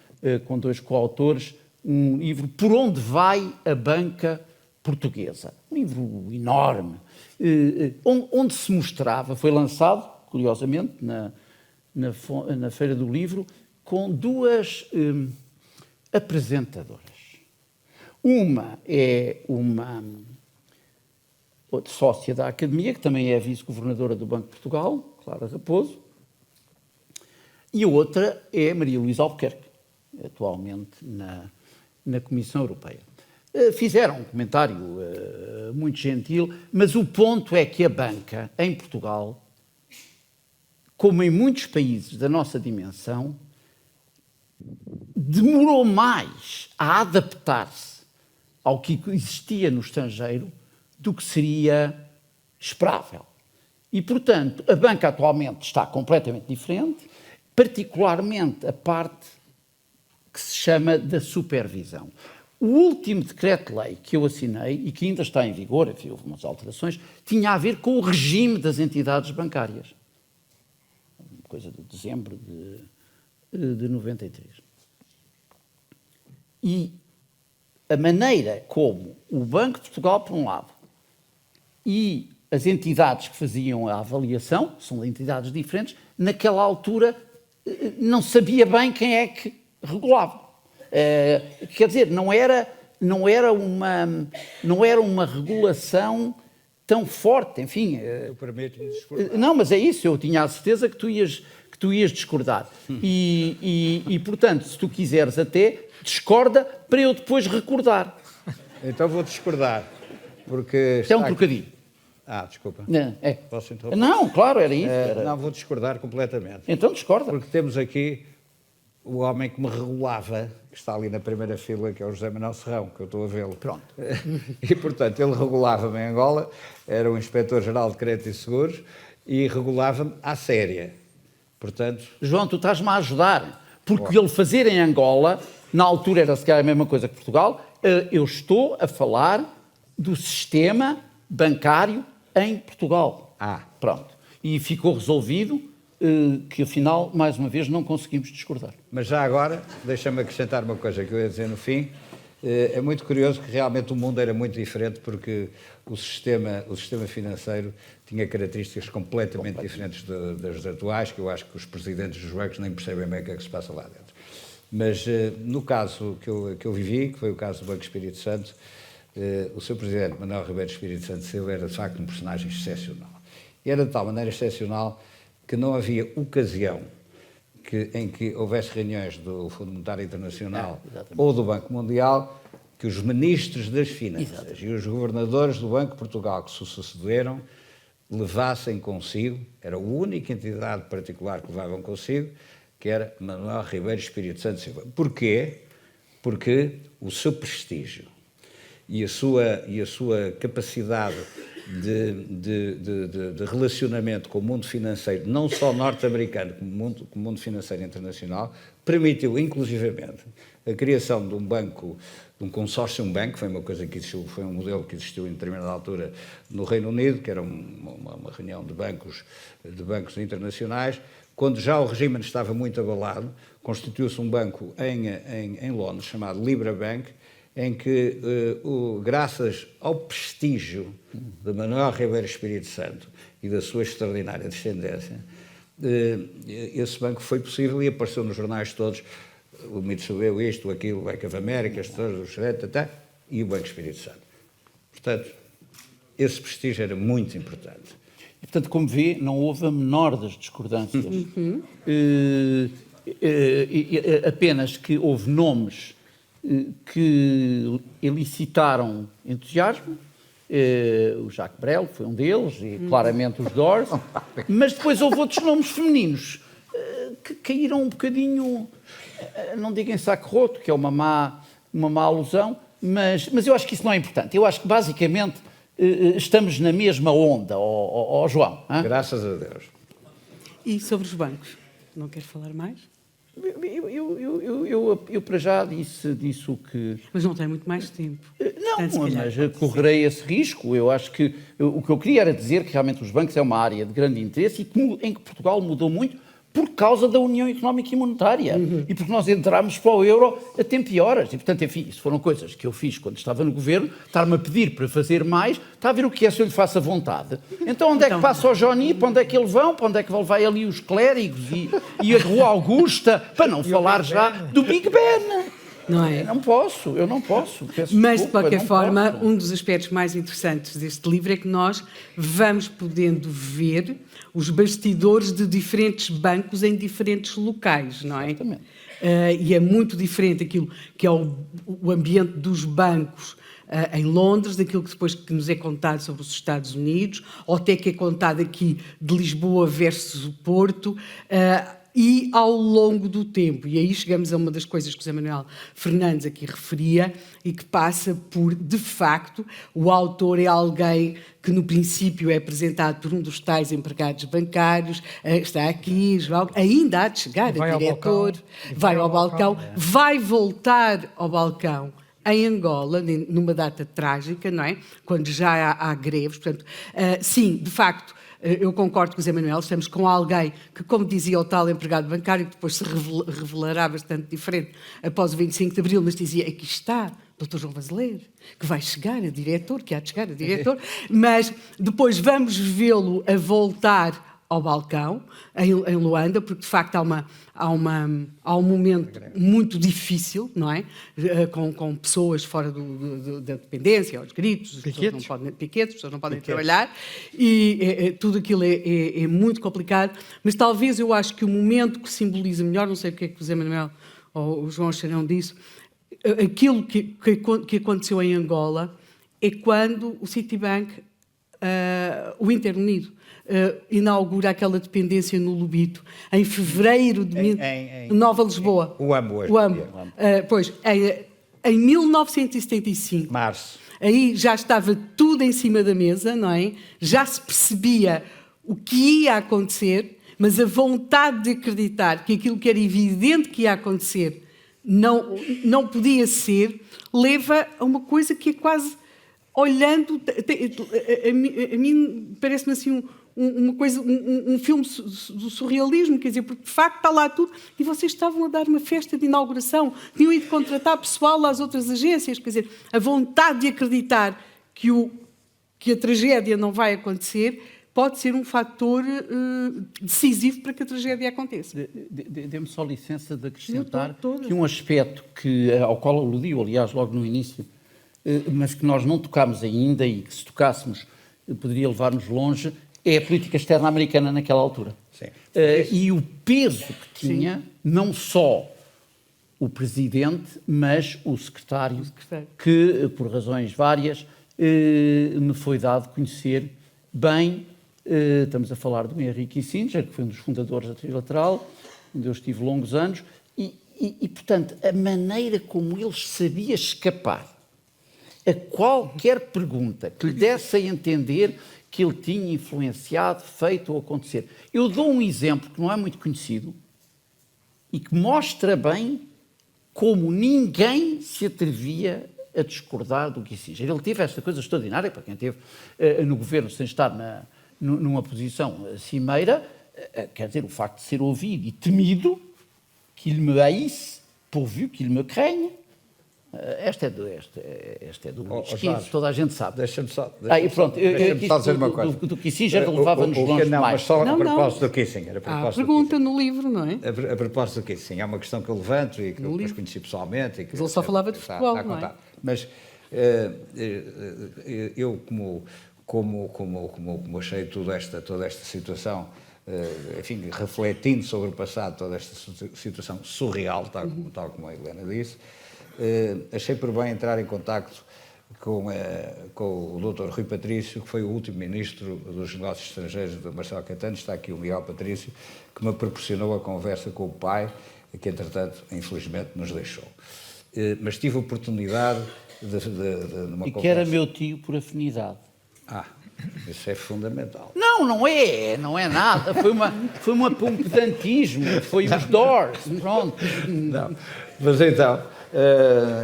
com 2 coautores, um livro Por Onde Vai a Banca Portuguesa. Um livro enorme, onde se mostrava, foi lançado, curiosamente, na Feira do Livro, com 2 apresentadoras. Uma é uma sócia da Academia, que também é vice-governadora do Banco de Portugal, Clara Raposo, e a outra é Maria Luísa Albuquerque, atualmente na Comissão Europeia. Fizeram um comentário muito gentil, mas o ponto é que a banca, em Portugal, como em muitos países da nossa dimensão, demorou mais a adaptar-se ao que existia no estrangeiro do que seria esperável. E, portanto, a banca atualmente está completamente diferente, particularmente a parte que se chama da supervisão. O último decreto-lei que eu assinei, e que ainda está em vigor, enfim, houve umas alterações, tinha a ver com o regime das entidades bancárias. Coisa de dezembro de 93. E a maneira como o Banco de Portugal, por um lado, e as entidades que faziam a avaliação, são entidades diferentes, naquela altura, não sabia bem quem é que regulava. Quer dizer, não era uma regulação tão forte, enfim. Eu permito-me discordar. Não, mas é isso, eu tinha a certeza que tu ias discordar. E, portanto, se tu quiseres até, discorda para eu depois recordar. Então vou discordar, porque... Isto é um trocadilho. Desculpa. Não, Posso interromper? não, claro, era isso. Não, vou discordar completamente. Então discorda. Porque temos aqui o homem que me regulava, que está ali na primeira fila, que é o José Manuel Serrão, que eu estou a vê-lo. Pronto. E, portanto, ele regulava-me em Angola, era o Inspetor-Geral de Crédito e Seguros, e regulava-me à séria. Portanto... João, tu estás-me a ajudar, porque ele fazer em Angola, na altura era se calhar a mesma coisa que Portugal, eu estou a falar do sistema bancário em Portugal. Pronto. E ficou resolvido que, afinal, mais uma vez, não conseguimos discordar. Mas já agora, deixa-me acrescentar uma coisa que eu ia dizer no fim. É muito curioso que realmente o mundo era muito diferente porque o sistema financeiro tinha características completamente diferentes das atuais, que eu acho que os presidentes dos bancos nem percebem bem o que é que se passa lá dentro. Mas no caso que eu vivi, que foi o caso do Banco Espírito Santo, o seu presidente, Manuel Ribeiro Espírito Santo Silva, era de facto um personagem excepcional. E era de tal maneira excepcional que não havia ocasião em que houvesse reuniões do Fundo Monetário Internacional ou do Banco Mundial, que os ministros das Finanças e os governadores do Banco de Portugal que se sucederam levassem consigo, era a única entidade particular que levavam consigo, que era Manuel Ribeiro Espírito Santo Silva. Porquê? Porque o seu prestígio e a sua capacidade de relacionamento com o mundo financeiro, não só norte-americano, como o mundo financeiro internacional, permitiu, inclusivamente, a criação de um banco, de um consortium bank, foi uma coisa que existiu, foi um modelo que existiu em determinada altura no Reino Unido, que era uma reunião de bancos internacionais. Quando já o regime estava muito abalado, constituiu-se um banco em Londres, chamado Libra Bank, em que, graças ao prestígio de Manuel Ribeiro Espírito Santo e da sua extraordinária descendência, esse banco foi possível e apareceu nos jornais todos, o Mitsubishi, isto, aquilo, o Bank of America, e o Banco Espírito Santo. Portanto, esse prestígio era muito importante. E, portanto, como vê, não houve a menor das discordâncias. Apenas que houve nomes que elicitaram entusiasmo. O Jacques Brel foi um deles, e claramente os Doors, mas depois houve outros nomes femininos que caíram um bocadinho, não digo em saco roto, que é uma má alusão, mas eu acho que isso não é importante. Eu acho que basicamente estamos na mesma onda, João. Hein? Graças a Deus. E sobre os bancos? Não quero falar mais? Eu para já disse o que... Mas não tem muito mais tempo. Não, portanto, mas correrei esse risco. Eu acho que o que eu queria era dizer que realmente os bancos é uma área de grande interesse e em que Portugal mudou muito por causa da União Económica e Monetária. E porque nós entramos para o euro a tempo e horas. E, portanto, enfim, isso foram coisas que eu fiz quando estava no governo. Estar-me a pedir para fazer mais, está a ver o que é se eu lhe faço a vontade. Então, onde é que passa o Johnny? Para onde é que ele vão? Para onde é que vai ali os clérigos e a Rua Augusta? Para não falar já do Big Ben. Não é? Eu não posso. Mas, de qualquer forma, um dos aspectos mais interessantes deste livro é que nós vamos podendo ver os bastidores de diferentes bancos em diferentes locais, não é? Exatamente. E é muito diferente aquilo que é o ambiente dos bancos em Londres, daquilo que depois que nos é contado sobre os Estados Unidos, ou até que é contado aqui de Lisboa versus o Porto, e ao longo do tempo. E aí chegamos a uma das coisas que o José Manuel Fernandes aqui referia e que passa por, de facto, o autor é alguém que no princípio é apresentado por um dos tais empregados bancários, está aqui, João, ainda há de chegar a diretor, vai ao balcão, vai voltar ao balcão em Angola, numa data trágica, não é? Quando já há greves. Portanto, sim, de facto, eu concordo com o Zé Manuel, estamos com alguém que, como dizia o tal empregado bancário, que depois se revelará bastante diferente após o 25 de Abril, mas dizia, aqui está Dr. João Vaseleiro, que vai chegar a diretor, que há de chegar a diretor, mas depois vamos vê-lo a voltar ao balcão, em Luanda, porque de facto há um momento muito difícil, não é? Com pessoas fora da dependência, aos gritos, as pessoas não podem, piquetes, as pessoas não podem trabalhar, e tudo aquilo é muito complicado, mas talvez eu acho que o momento que simboliza melhor, não sei o que é que o José Manuel ou o João acharão disso, aquilo que aconteceu em Angola é quando o Citibank, o Interunido, inaugura aquela dependência no Lobito, em fevereiro de Nova Lisboa. O AMO hoje. Pois, em 1975. Março. Aí já estava tudo em cima da mesa, não é? Já se percebia o que ia acontecer, mas a vontade de acreditar que aquilo que era evidente que ia acontecer não podia ser, leva a uma coisa que é quase, olhando, a mim parece-me assim uma coisa, um filme do surrealismo, quer dizer, porque de facto está lá tudo, e vocês estavam a dar uma festa de inauguração, tinham ido contratar pessoal às outras agências, quer dizer, a vontade de acreditar que a tragédia não vai acontecer pode ser um fator decisivo para que a tragédia aconteça. Dê-me só licença de acrescentar que um aspecto ao qual aludiu, aliás, logo no início, mas que nós não tocámos ainda e que se tocássemos poderia levar-nos longe, é a política externa americana naquela altura. E o peso que tinha, não só o presidente, mas o secretário, que, por razões várias, me foi dado conhecer bem. Estamos a falar do Henry Kissinger, que foi um dos fundadores da Trilateral, onde eu estive longos anos, e, portanto, a maneira como ele sabia escapar a qualquer pergunta que lhe desse a entender que ele tinha influenciado, feito ou acontecer. Eu dou um exemplo que não é muito conhecido e que mostra bem como ninguém se atrevia a discordar do Kissinger. Ele teve esta coisa extraordinária, para quem esteve no governo sem estar numa posição cimeira, quer dizer, o facto de ser ouvido e temido, qu'il me haïsse, pourvu qu'il me craigne. Este é do Esquilo, toda a gente sabe. Deixa-me só dizer uma coisa. Do Kissinger levava-nos longe demais. Mas só a propósito do Kissinger. Pergunta no livro, não é? A propósito do Kissinger, é uma questão que eu levanto e que eu depois conheci pessoalmente. Mas ele só falava de futebol, não é? Mas eu, como achei toda esta situação, enfim, refletindo sobre o passado, toda esta situação surreal, tal como a Helena disse, achei por bem entrar em contacto com o Dr. Rui Patrício, que foi o último ministro dos Negócios Estrangeiros de Marcelo Caetano. Está aqui o Miguel Patrício, que me proporcionou a conversa com o pai, que entretanto, infelizmente, nos deixou. Mas tive a oportunidade de numa conversa... que era meu tio por afinidade. Isso é fundamental. Não é nada. Foi um pedantismo, foi os Doors, pronto. Não, mas então,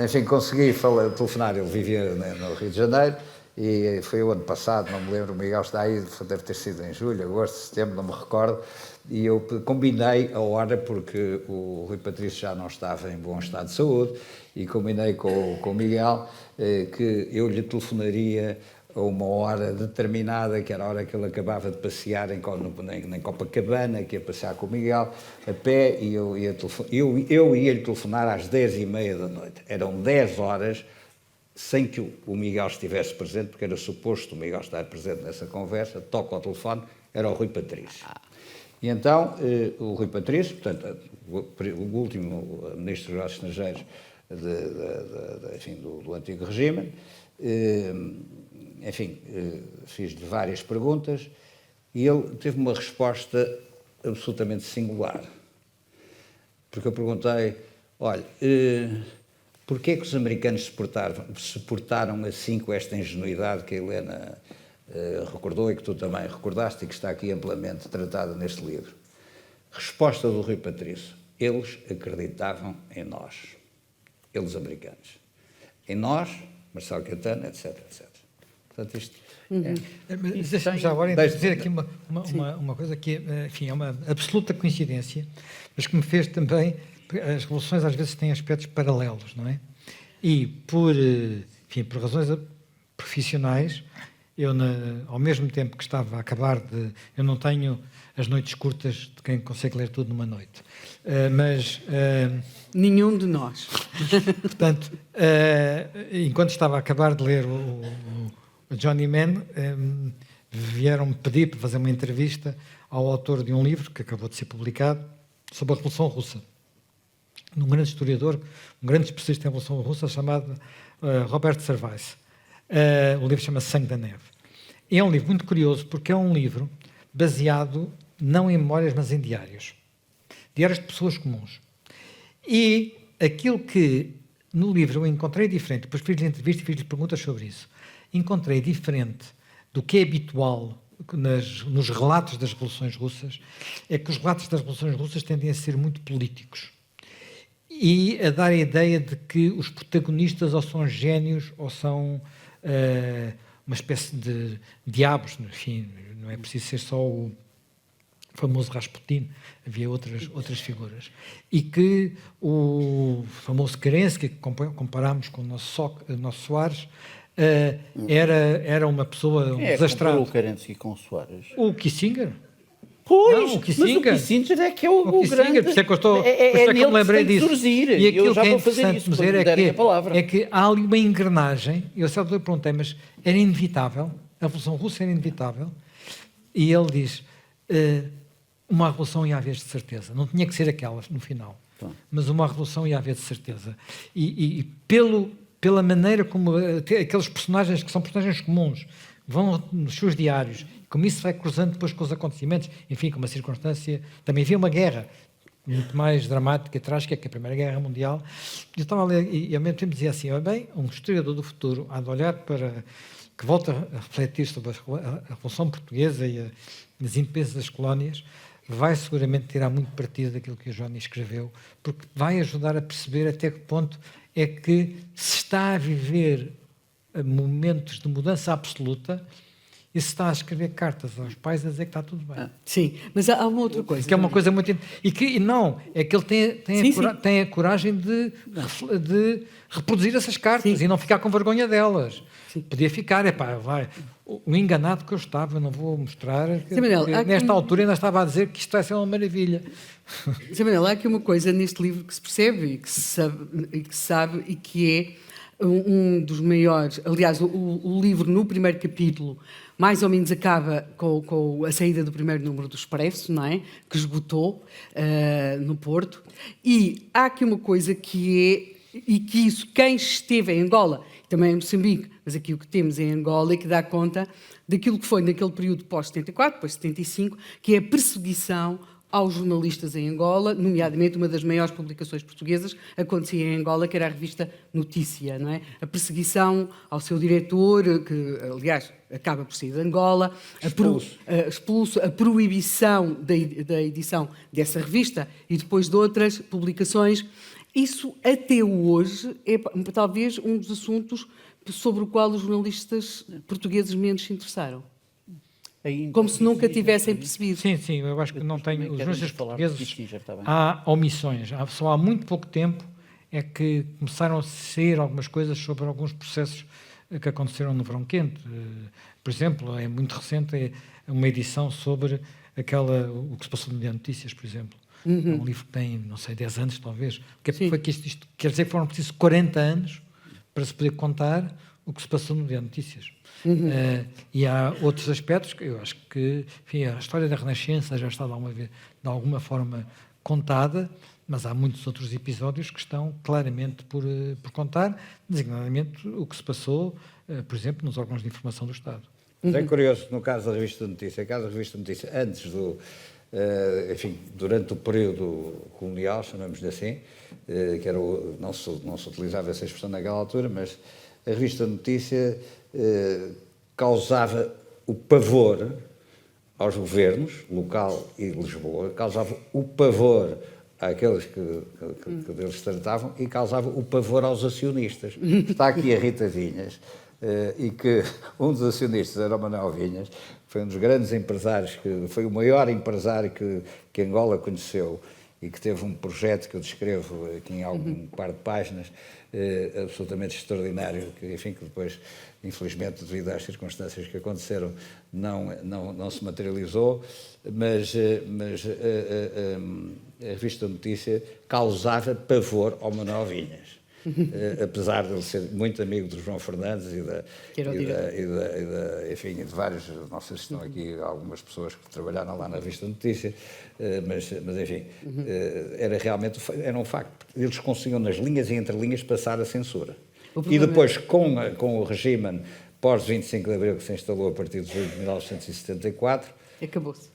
enfim, consegui telefonar, ele vivia no Rio de Janeiro, e foi o ano passado, não me lembro, o Miguel está aí, deve ter sido em julho, agosto, setembro, não me recordo, e eu combinei a hora, porque o Rui Patrício já não estava em bom estado de saúde, e combinei com o Miguel que eu lhe telefonaria a uma hora determinada, que era a hora que ele acabava de passear em Copacabana, que ia passear com o Miguel a pé, e eu ia-lhe telefonar às 10h30 da noite. Eram 10 horas sem que o Miguel estivesse presente, porque era suposto o Miguel estar presente nessa conversa. Toco ao telefone, era o Rui Patrício. E então, o Rui Patrício, portanto, o último ministro dos Negócios Estrangeiros do antigo regime, enfim, fiz-lhe várias perguntas e ele teve uma resposta absolutamente singular. Porque eu perguntei, olha, porquê é que os americanos se portaram assim com esta ingenuidade que a Helena recordou e que tu também recordaste e que está aqui amplamente tratada neste livro? Resposta do Rui Patrício: eles acreditavam em nós, eles americanos. Em nós, Marcelo Caetano, etc, etc. Portanto, isto... Mas deixa-me já agora dizer aqui uma coisa que, enfim, é uma absoluta coincidência, mas que me fez também... As revoluções às vezes têm aspectos paralelos, não é? E por razões profissionais, ao mesmo tempo que estava a acabar de... Eu não tenho as noites curtas de quem consegue ler tudo numa noite. Nenhum de nós. Portanto, enquanto estava a acabar de ler o Johnny Man, vieram-me pedir para fazer uma entrevista ao autor de um livro que acabou de ser publicado sobre a Revolução Russa. Um grande historiador, um grande especialista em Revolução Russa chamado Robert Service. O livro chama-se Sangue da Neve. É um livro muito curioso porque é um livro baseado não em memórias, mas em diários. Diários de pessoas comuns. E aquilo que no livro eu encontrei diferente, depois fiz-lhe entrevista e fiz-lhe perguntas sobre isso, encontrei diferente do que é habitual nos relatos das revoluções russas, é que os relatos das revoluções russas tendem a ser muito políticos e a dar a ideia de que os protagonistas ou são gênios ou são uma espécie de diabos, enfim, não é preciso ser só o famoso Rasputin, havia outras figuras. E que o famoso Kerensky, que comparámos com o nosso Soares, era uma pessoa desastrada. O Kerensky com o Soares? O Kissinger? Pois, não, o Kissinger. Mas o Kissinger é que é o grande... Por isso é que eu me lembrei disso. E aquilo que é interessante dizer é que há ali uma engrenagem, e eu sempre lhe perguntei, mas era inevitável, a Revolução Russa era inevitável, e ele diz, uma revolução ia haver de certeza, não tinha que ser aquela no final, mas uma revolução ia haver de certeza. E pela maneira como aqueles personagens que são personagens comuns vão nos seus diários, como isso vai cruzando depois com os acontecimentos, enfim, com uma circunstância, também havia uma guerra muito mais dramática e trágica que a Primeira Guerra Mundial. Eu estava a ler e ao mesmo tempo dizia assim, bem, um historiador do futuro há de olhar para, que volta a refletir sobre a Revolução Portuguesa e as independências das colónias, vai seguramente tirar muito partido daquilo que o Johnny escreveu, porque vai ajudar a perceber até que ponto é que se está a viver momentos de mudança absoluta e se está a escrever cartas aos pais a dizer que está tudo bem. Sim, mas há uma outra coisa. Que é uma coisa muito... E que ele tem a coragem de reproduzir essas cartas e não ficar com vergonha delas. Sim. Podia ficar, o enganado que eu estava, não vou mostrar, nesta altura ainda estava a dizer que isto vai ser uma maravilha. Samuel, há aqui uma coisa neste livro que se percebe e que se sabe e que é um dos maiores... Aliás, o livro, no primeiro capítulo, mais ou menos acaba com a saída do primeiro número do Expresso, não é? Que esgotou no Porto. E há aqui uma coisa que é... E que isso, quem esteve em Angola, também em Moçambique, mas aqui o que temos em Angola é que dá conta daquilo que foi naquele período pós-74, depois 75, que é a perseguição aos jornalistas em Angola, nomeadamente uma das maiores publicações portuguesas acontecia em Angola, que era a revista Notícia, não é? A perseguição ao seu diretor, que, aliás, acaba por sair de Angola, expulso, a proibição da edição dessa revista e depois de outras publicações. Isso, até hoje, é talvez um dos assuntos sobre o qual os jornalistas portugueses menos se interessaram. Como se nunca tivessem percebido. Sim, eu acho que não tenho... Os jornalistas portugueses, há omissões. Só há muito pouco tempo é que começaram a sair algumas coisas sobre alguns processos que aconteceram no Verão Quente. Por exemplo, é muito recente uma edição sobre o que se passou no Dia Notícias, por exemplo. É um livro que tem, não sei, 10 anos talvez. Foi que isto quer dizer que foram precisos 40 anos para se poder contar o que se passou no Dia Notícias. E há outros aspectos que eu acho que, enfim, a história da Renascença já está de alguma forma contada, mas há muitos outros episódios que estão claramente por contar, designadamente o que se passou, por exemplo, nos órgãos de informação do Estado. Mas é curioso, no caso da Revista Notícia, antes do... enfim, durante o período colonial, chamamos-lhe assim, que era não se utilizava essa expressão naquela altura, mas a Revista Notícia causava o pavor aos governos, local e de Lisboa, causava o pavor àqueles que deles tratavam e causava o pavor aos acionistas. Está aqui a Rita Vinhas, e que um dos acionistas era o Manuel Vinhas, foi um dos grandes empresários, foi o maior empresário que Angola conheceu, e que teve um projeto que eu descrevo aqui em algum par de páginas, absolutamente extraordinário, que, enfim, que depois, infelizmente, devido às circunstâncias que aconteceram, não se materializou, mas a revista Notícia causava pavor ao Manuel Vinhas. Apesar de ele ser muito amigo do João Fernandes enfim, de vários, não sei se estão aqui algumas pessoas que trabalharam lá na revista Notícia, mas enfim, era um facto. Eles conseguiam nas linhas e entre linhas passar a censura. E depois, com o regime pós-25 de Abril que se instalou a partir de julho de 1974, acabou-se.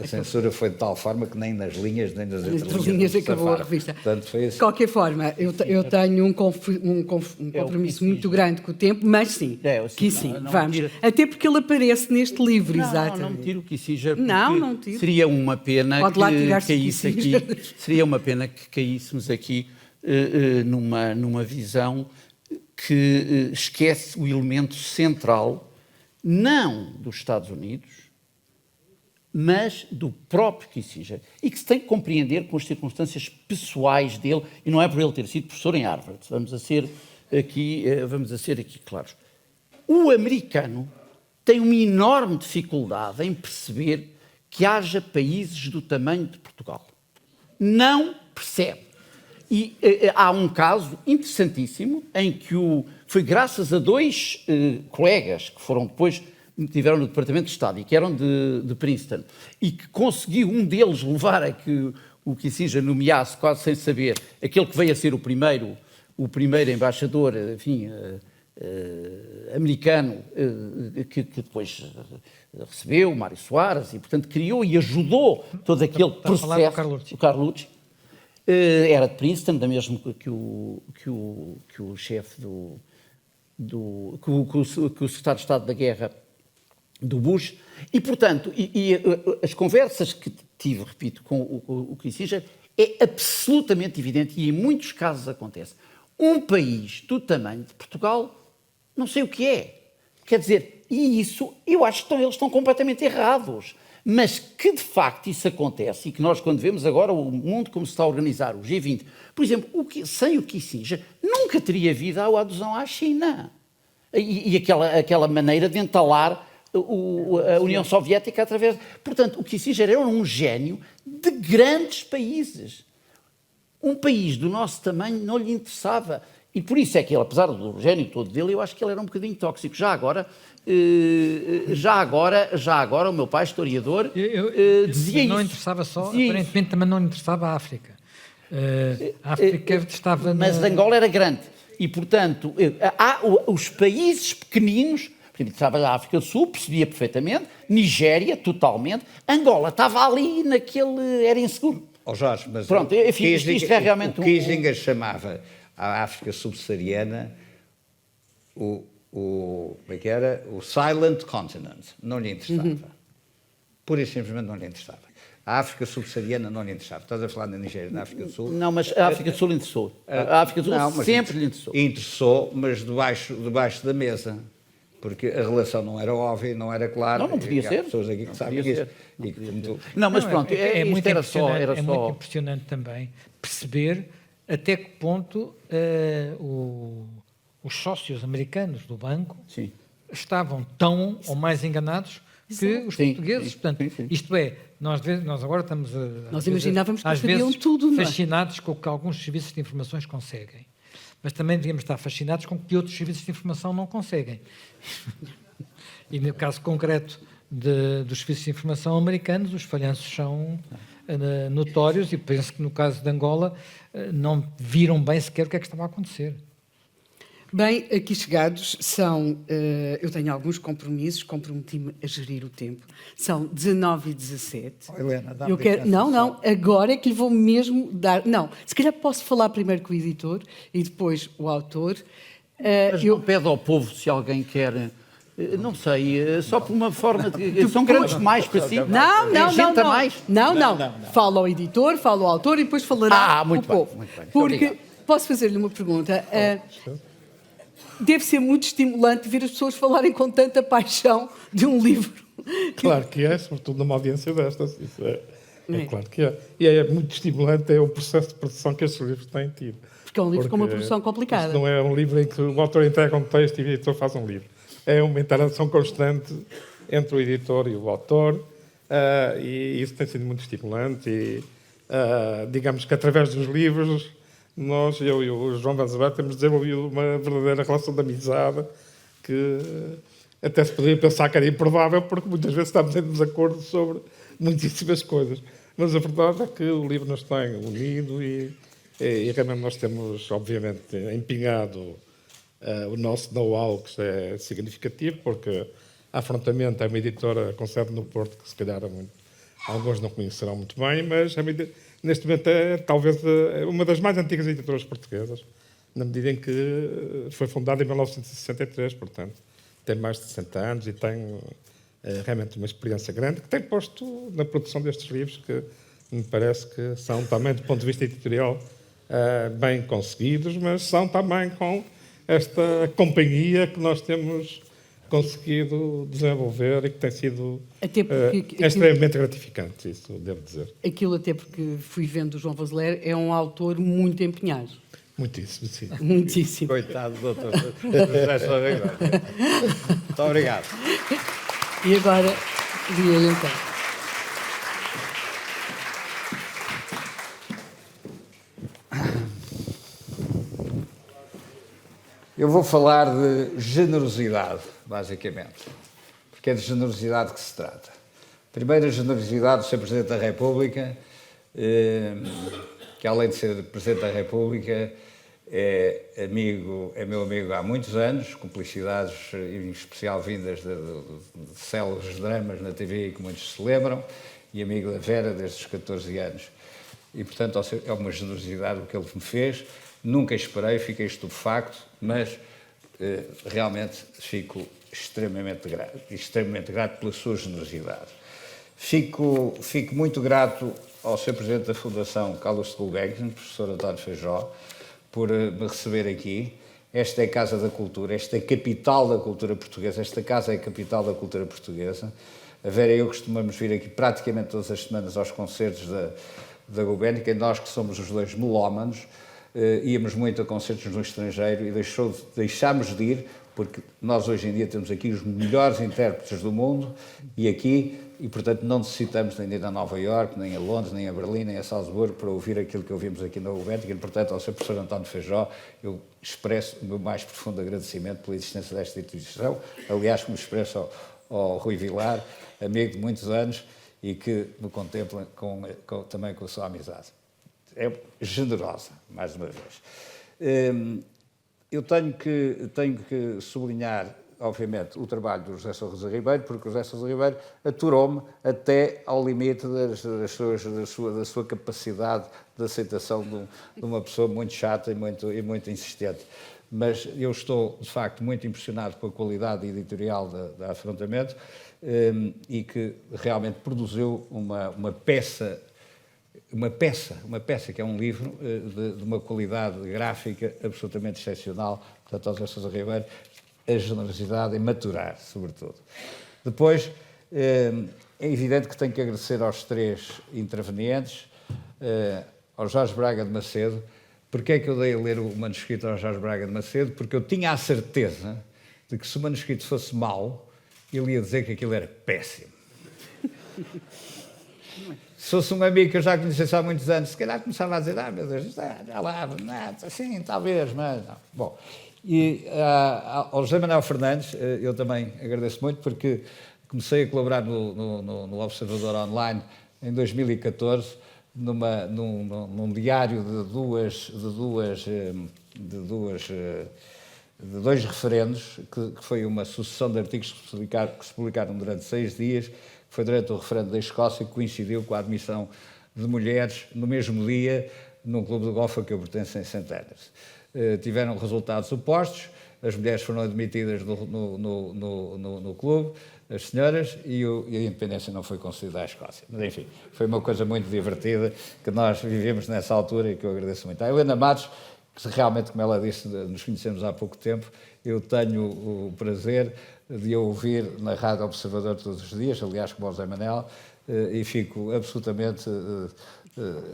a censura foi de tal forma que nem nas linhas, nem nas entrelinhas acabou a revista. Portanto, foi assim. De qualquer forma, eu tenho um compromisso muito grande com o tempo, mas sim, que sim, vamos. Até porque ele aparece neste livro, exatamente. Não me tiro o Kissinger, não tiro. Seria uma pena Pode lá que tirar-se caísse aqui, seria uma pena que caíssemos aqui numa visão que esquece o elemento central, não dos Estados Unidos, mas do próprio Kissinger, e que se tem que compreender com as circunstâncias pessoais dele, e não é por ele ter sido professor em Harvard, vamos a ser aqui claros. O americano tem uma enorme dificuldade em perceber que haja países do tamanho de Portugal. Não percebe. E há um caso interessantíssimo em que foi graças a dois colegas que foram depois tiveram no Departamento de Estado e que eram de Princeton, e que conseguiu um deles levar a que o Kissinger nomeasse, quase sem saber, aquele que veio a ser o primeiro embaixador, enfim, americano, que depois recebeu, Mário Soares, e portanto criou e ajudou todo aquele processo. O Carlucci. Era de Princeton, da mesma que o chefe que o secretário de Estado da Guerra do Bush, e portanto, as conversas que tive, repito, com o Kissinger, é absolutamente evidente, e em muitos casos acontece, um país do tamanho de Portugal, não sei o que é. Quer dizer, e isso, eu acho que eles estão completamente errados, mas que de facto isso acontece, e que nós quando vemos agora o mundo como se está a organizar, o G20, por exemplo, sem o Kissinger, nunca teria havido a adesão à China, e aquela maneira de entalar a União Soviética através... Portanto, o Kissinger era um gênio de grandes países. Um país do nosso tamanho não lhe interessava. E por isso é que ele, apesar do gênio todo dele, eu acho que ele era um bocadinho tóxico. Já agora, o meu pai, historiador, dizia isso. Não interessava só, aparentemente também não lhe interessava a África. A África estava... Mas Angola era grande. E, portanto, os países pequeninos... Estava na África do Sul, percebia perfeitamente, Nigéria, totalmente, Angola estava ali era inseguro. Jorge, mas pronto, enfim, isto é realmente o Kissinger chamava a África subsaariana como é que era? O Silent Continent. Não lhe interessava. Pura e simplesmente não lhe interessava. A África subsaariana não lhe interessava. Estás a falar da Nigéria, da África do Sul? Não, mas a África do Sul interessou. A África do Sul sempre lhe interessou. Interessou, mas debaixo da mesa. Porque a relação não era óbvia, não era clara. Não podia ser. Há pessoas aqui que sabem isso. Não, mas pronto, é muito impressionante também perceber até que ponto os sócios americanos do banco estavam tão ou mais enganados que os portugueses. Portanto, isto é, nós agora estamos nós imaginávamos que sabiam tudo, fascinados com o que alguns serviços de informações conseguem. Mas também devíamos estar fascinados com o que outros serviços de informação não conseguem. E no caso concreto dos serviços de informação americanos, os falhanços são notórios, e penso que no caso de Angola não viram bem sequer o que é que estava a acontecer. Bem, aqui chegados eu tenho alguns compromissos, comprometi-me a gerir o tempo. São 19 e 17. Helena, dá-me Não, agora é que lhe vou mesmo dar... Não, se calhar posso falar primeiro com o editor e depois o autor. Mas não pede ao povo se alguém quer... Não sei, só por uma forma de... São grandes demais para si? Não. Fala ao editor, fala ao autor e depois falará o povo. Muito bem. Porque posso fazer-lhe uma pergunta... Deve ser muito estimulante ver as pessoas falarem com tanta paixão de um livro. Claro que é, sobretudo numa audiência destas. É. claro que é. E é muito estimulante o processo de produção que estes livros têm tido. Porque é um livro com uma Porque produção complicada. isto não é um livro em que o autor entrega um texto e o editor faz um livro. É uma interação constante entre o editor e o autor, e isso tem sido muito estimulante. E, digamos que através dos livros, eu e o João Vanzebar, temos desenvolvido uma verdadeira relação de amizade que até se poderia pensar que era improvável, porque muitas vezes estamos em desacordo sobre muitíssimas coisas. Mas a verdade é que o livro nos tem unido e realmente nós temos, obviamente, empenhado o nosso know-how, que é significativo, porque a Afrontamento é uma editora com sede no Porto, que se calhar alguns não conhecerão muito bem, mas neste momento é talvez uma das mais antigas editoras portuguesas, na medida em que foi fundada em 1963, portanto, tem mais de 60 anos e tem realmente uma experiência grande, que tem posto na produção destes livros, que me parece que são também, do ponto de vista editorial, bem conseguidos, mas são também com esta companhia que nós temos conseguido desenvolver e que tem sido extremamente gratificante, isso devo dizer. Aquilo até porque fui vendo o João Vanzeler, é um autor muito empenhado. Muitíssimo, sim. Muitíssimo. Coitado do doutor José Sorribeiro. Muito obrigado. E agora, dia então. Eu vou falar de generosidade, basicamente, porque é de generosidade que se trata. Primeiro, a generosidade do Sr. Presidente da República, que além de ser Presidente da República, é meu amigo há muitos anos, cumplicidades em especial vindas de célebres dramas na TV que muitos se lembram, e amigo da Vera desde os 14 anos. E, portanto, é uma generosidade o que ele me fez. Nunca esperei, fiquei estupefacto, mas realmente fico extremamente grato pela sua generosidade. Fico muito grato ao Sr. Presidente da Fundação Carlos de Gulbenkian, professor António Feijó, por me receber aqui. Esta é a Casa da Cultura, esta é a capital da cultura portuguesa, esta casa é a capital da cultura portuguesa. A Vera e eu costumamos vir aqui praticamente todas as semanas aos concertos da Gulbenkian, nós que somos os dois melómanos, íamos muito a concertos no estrangeiro e deixámos de ir, porque nós hoje em dia temos aqui os melhores intérpretes do mundo e portanto não necessitamos nem de ir a Nova Iorque, nem a Londres, nem a Berlim, nem a Salzburgo para ouvir aquilo que ouvimos aqui na Gulbenkian. Portanto, ao Sr. Professor António Feijó, eu expresso o meu mais profundo agradecimento pela existência desta instituição, aliás, como expresso ao Rui Vilar, amigo de muitos anos e que me contempla também com a sua amizade. É generosa, mais uma vez. Eu tenho que sublinhar, obviamente, o trabalho do José Sousa Ribeiro, porque o José Sousa Ribeiro aturou-me até ao limite da sua capacidade de aceitação de uma pessoa muito chata e muito insistente. Mas eu estou, de facto, muito impressionado com a qualidade editorial da Afrontamento e que realmente produziu uma peça que é um livro de uma qualidade gráfica absolutamente excepcional. Portanto, ao José Sousa Ribeiro, a generosidade em maturar, sobretudo. Depois, é evidente que tenho que agradecer aos três intervenientes, ao Jorge Braga de Macedo. Porquê é que eu dei a ler o manuscrito ao Jorge Braga de Macedo? Porque eu tinha a certeza de que se o manuscrito fosse mau, ele ia dizer que aquilo era péssimo. Se fosse um amigo que eu já conhecesse há muitos anos, se calhar começava a dizer, meu Deus, isto já lá, assim, talvez, mas não. Bom, e ao José Manuel Fernandes, eu também agradeço muito, porque comecei a colaborar no Observador Online em 2014, num diário de dois referendos, que foi uma sucessão de artigos que se publicaram durante 6 dias, que foi durante o referendo da Escócia, que coincidiu com a admissão de mulheres no mesmo dia num clube de golfe a que eu pertenço em St. Andrews. Tiveram resultados opostos, as mulheres foram admitidas no clube, as senhoras, e a independência não foi concedida à Escócia. Mas, enfim, foi uma coisa muito divertida que nós vivemos nessa altura e que eu agradeço muito. A Helena Matos, que realmente, como ela disse, nos conhecemos há pouco tempo, eu tenho o prazer de a ouvir na Rádio Observador todos os dias, aliás, como o José Manel, e fico absolutamente,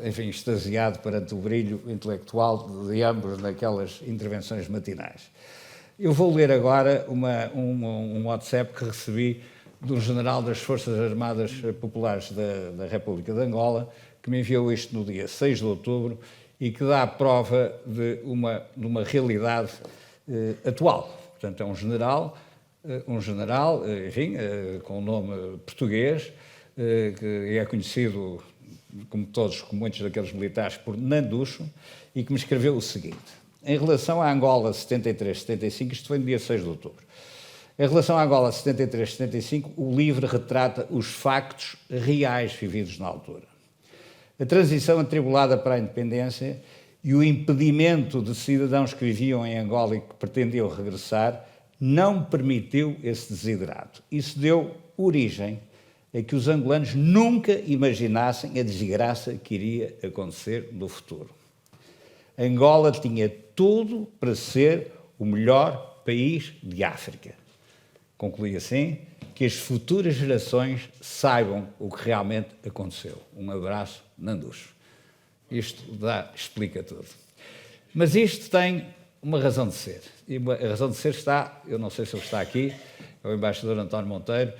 enfim, extasiado perante o brilho intelectual de ambos naquelas intervenções matinais. Eu vou ler agora um WhatsApp que recebi de um general das Forças Armadas Populares da República de Angola, que me enviou isto no dia 6 de outubro e que dá prova de uma realidade atual. Portanto, é um general, enfim, com um nome português, que é conhecido, como muitos daqueles militares, por Nanducho, e que me escreveu o seguinte: em relação à Angola 73-75, isto foi no dia 6 de outubro, em relação à Angola 73-75, o livro retrata os factos reais vividos na altura. A transição atribulada para a independência e o impedimento de cidadãos que viviam em Angola e que pretendiam regressar não permitiu esse desiderato. Isso deu origem a que os angolanos nunca imaginassem a desgraça que iria acontecer no futuro. Angola tinha tudo para ser o melhor país de África. Conclui assim: que as futuras gerações saibam o que realmente aconteceu. Um abraço, Nanducho. Isto explica tudo. Mas isto tem uma razão de ser. E a razão de ser está, eu não sei se ele está aqui, é o embaixador António Monteiro.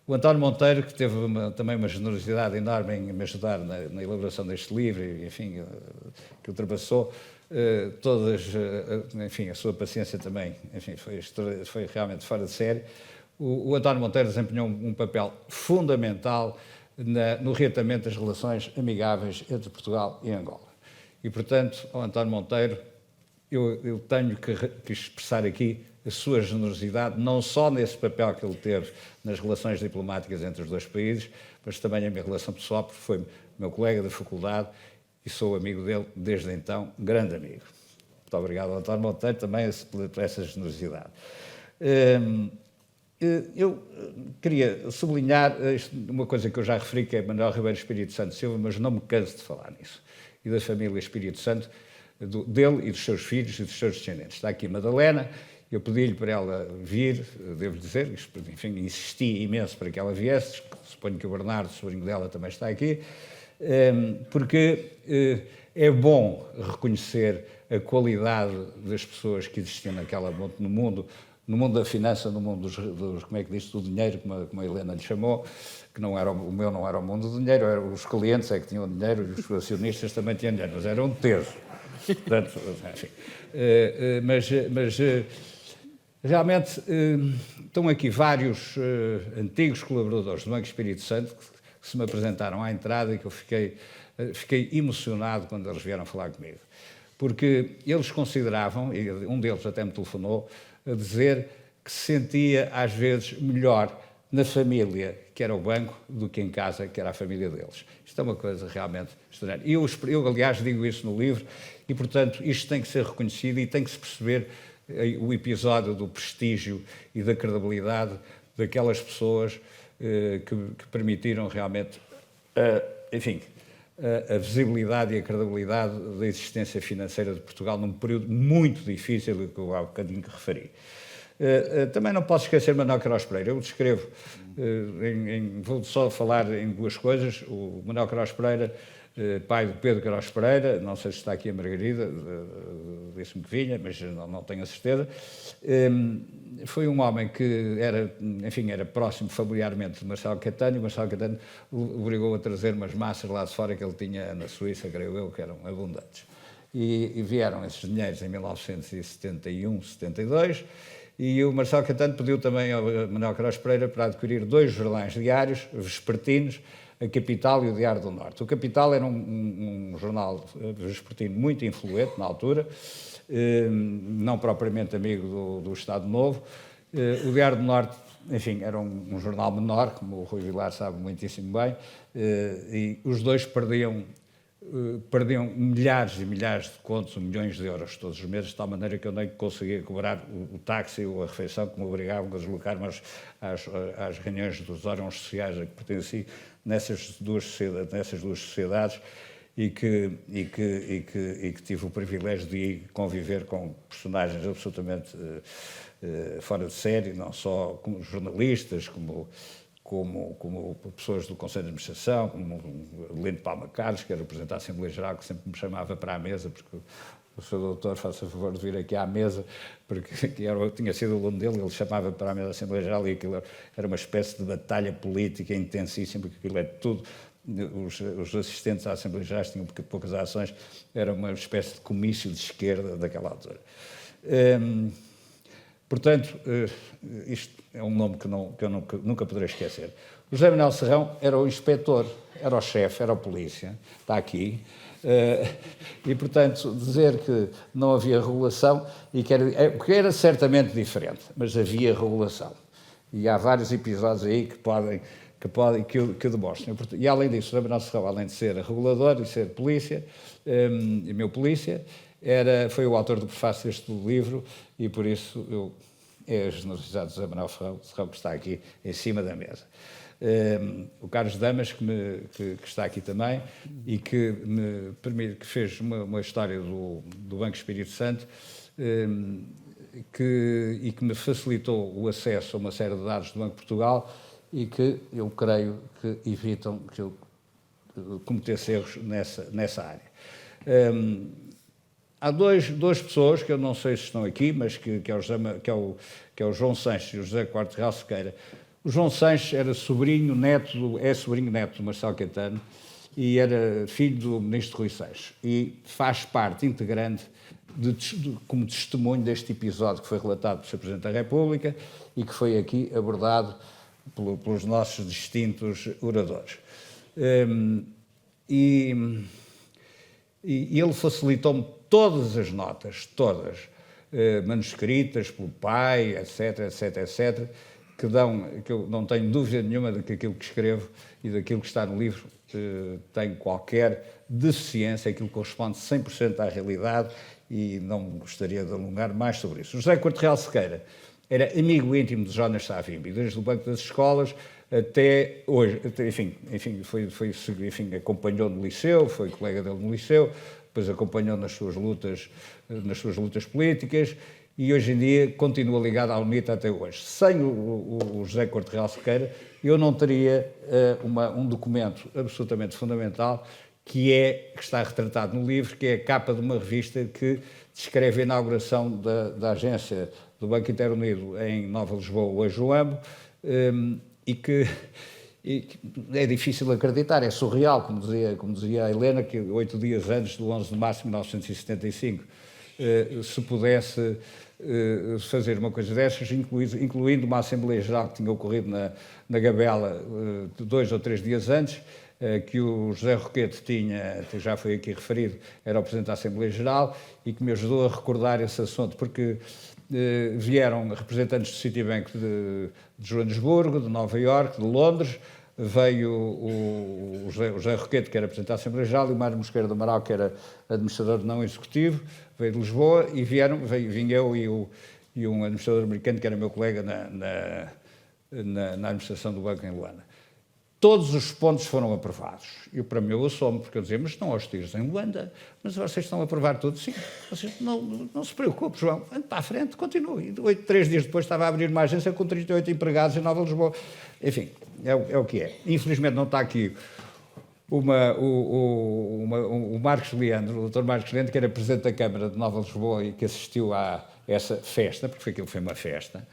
O António Monteiro, que teve também uma generosidade enorme em me ajudar na elaboração deste livro, enfim, que ultrapassou enfim, a sua paciência também, enfim, foi realmente fora de série. O António Monteiro desempenhou um papel fundamental no reatamento das relações amigáveis entre Portugal e Angola. E, portanto, ao António Monteiro, eu tenho que expressar aqui a sua generosidade, não só nesse papel que ele teve nas relações diplomáticas entre os dois países, mas também a minha relação pessoal, porque foi meu colega da faculdade e sou amigo dele desde então, grande amigo. Muito obrigado ao António Monteiro também por essa generosidade. Eu queria sublinhar uma coisa que eu já referi, que é Manuel Ribeiro Espírito Santo Silva, mas não me canso de falar nisso, e da família Espírito Santo, dele e dos seus filhos e dos seus descendentes. Está aqui Madalena, eu pedi-lhe para ela vir, devo dizer, enfim, insisti imenso para que ela viesse, suponho que o Bernardo, sobrinho dela, também está aqui, porque é bom reconhecer a qualidade das pessoas que existiam naquela no mundo da finança, no mundo dos como é que diz, do dinheiro, como a Helena lhe chamou, que o meu não era o mundo do dinheiro, os clientes é que tinham dinheiro e os acionistas também tinham dinheiro, mas era um terço. Portanto, enfim. Mas realmente estão aqui vários antigos colaboradores do Banco Espírito Santo que se me apresentaram à entrada e que eu fiquei emocionado quando eles vieram falar comigo. Porque eles consideravam, e um deles até me telefonou, a dizer que se sentia às vezes melhor na família, que era o banco, do que em casa, que era a família deles. Isto é uma coisa realmente extraordinária. Eu, aliás, digo isso no livro, e, portanto, isto tem que ser reconhecido e tem que se perceber o episódio do prestígio e da credibilidade daquelas pessoas que permitiram realmente, enfim, a visibilidade e a credibilidade da existência financeira de Portugal num período muito difícil, que eu há bocadinho que referi. Também não posso esquecer Manuel Queiroz Pereira. Eu descrevo, vou só falar em duas coisas. O Manuel Queiroz Pereira, pai do Pedro Queiroz Pereira, não sei se está aqui a Margarida, disse-me que vinha, mas não tenho a certeza. Foi um homem que era próximo familiarmente de Marcelo Caetano, e Marcelo Caetano o obrigou a trazer umas massas lá de fora que ele tinha na Suíça, creio eu, que eram abundantes. E vieram esses dinheiros em 1971, 72, e o Marcelo Caetano pediu também ao Manuel Queiroz Pereira para adquirir 2 jornais diários vespertinos, a Capital e o Diário do Norte. O Capital era um jornal vespertino muito influente na altura, não propriamente amigo do Estado Novo. O Diário do Norte, enfim, era um jornal menor, como o Rui Vilar sabe muitíssimo bem, e os dois perdiam milhares e milhares de contos, milhões de euros todos os meses, de tal maneira que eu nem conseguia cobrar o táxi ou a refeição, que me obrigavam a deslocar-me às reuniões dos órgãos sociais a que pertenci nessas duas sociedades e que tive o privilégio de conviver com personagens absolutamente fora de série, não só como jornalistas, como como pessoas do Conselho de Administração, como o Lino Palma Carlos, que era o Presidente da Assembleia Geral, que sempre me chamava para a mesa, porque o Sr. Doutor, faça favor de vir aqui à mesa, porque tinha sido aluno dele, ele chamava para a mesa da Assembleia Geral e aquilo era uma espécie de batalha política intensíssima, porque aquilo é tudo. Os assistentes à Assembleia Geral tinham poucas ações, era uma espécie de comício de esquerda daquela altura. Portanto, isto é um nome que eu nunca poderei esquecer. O José Manuel Serrão era o inspetor, era o chefe, era o polícia, está aqui. E, portanto, dizer que não havia regulação, porque era certamente diferente, mas havia regulação. E há vários episódios aí que o demonstram. E, além disso, o José Manuel Serrão, além de ser regulador e ser polícia, e meu polícia, foi o autor do prefácio deste livro, e por isso é a generosidade do José Manuel Serrão que está aqui em cima da mesa. O Carlos Damas, que está aqui também, e que me permite, que fez uma história do Banco Espírito Santo, e que me facilitou o acesso a uma série de dados do Banco de Portugal e que eu creio que evitam que eu cometesse erros nessa área. Há duas pessoas, que eu não sei se estão aqui, mas que é o João Sanches e o José Corte Real Sequeira. O João Sanches era sobrinho neto do Marcelo Caetano e era filho do ministro Rui Seixas e faz parte integrante como testemunho deste episódio que foi relatado pelo Sr. Presidente da República e que foi aqui abordado pelos nossos distintos oradores. E ele facilitou-me todas as notas, todas, manuscritas pelo pai, etc., que eu não tenho dúvida nenhuma de que aquilo que escrevo e daquilo que está no livro tem qualquer deficiência, aquilo corresponde 100% à realidade e não gostaria de alongar mais sobre isso. O José Corte Real Sequeira era amigo íntimo de Jonas Savimbi, desde o banco das escolas até hoje, acompanhou no liceu, foi colega dele no liceu, depois acompanhou nas suas lutas políticas e hoje em dia continua ligado à UNITA até hoje. Sem o José Corte Real Sequeira, eu não teria um documento absolutamente fundamental que está retratado no livro, que é a capa de uma revista que descreve a inauguração da agência do Banco Interunido em Nova Lisboa, hoje o AMBO, e que é difícil acreditar, é surreal, como dizia a Helena, que 8 dias antes do 11 de março de 1975 se pudesse fazer uma coisa dessas, incluindo uma Assembleia Geral que tinha ocorrido na Gabela 2 ou 3 dias antes, que o José Roquete já foi aqui referido, era o Presidente da Assembleia Geral e que me ajudou a recordar esse assunto, porque vieram representantes do Citibank de Joanesburgo, de Nova Iorque, de Londres, veio o José Roquete, que era Presidente da Assembleia Geral, e o Mário Mosqueira do Amaral, que era administrador não executivo, veio de Lisboa, e vim eu e um administrador americano, que era meu colega na administração do banco em Luanda. Todos os pontos foram aprovados. E para mim eu assomo, porque eu dizia, mas estão aos tiros em Luanda, mas vocês estão a aprovar tudo? Sim, vocês não se preocupem, João, ande para a frente, continue. E 3 dias depois estava a abrir uma agência com 38 empregados em Nova Lisboa. Enfim, é o que é. Infelizmente não está aqui o Marcos Leandro, o Dr. Marcos Leandro, que era Presidente da Câmara de Nova Lisboa e que assistiu a essa festa, porque aquilo foi uma festa,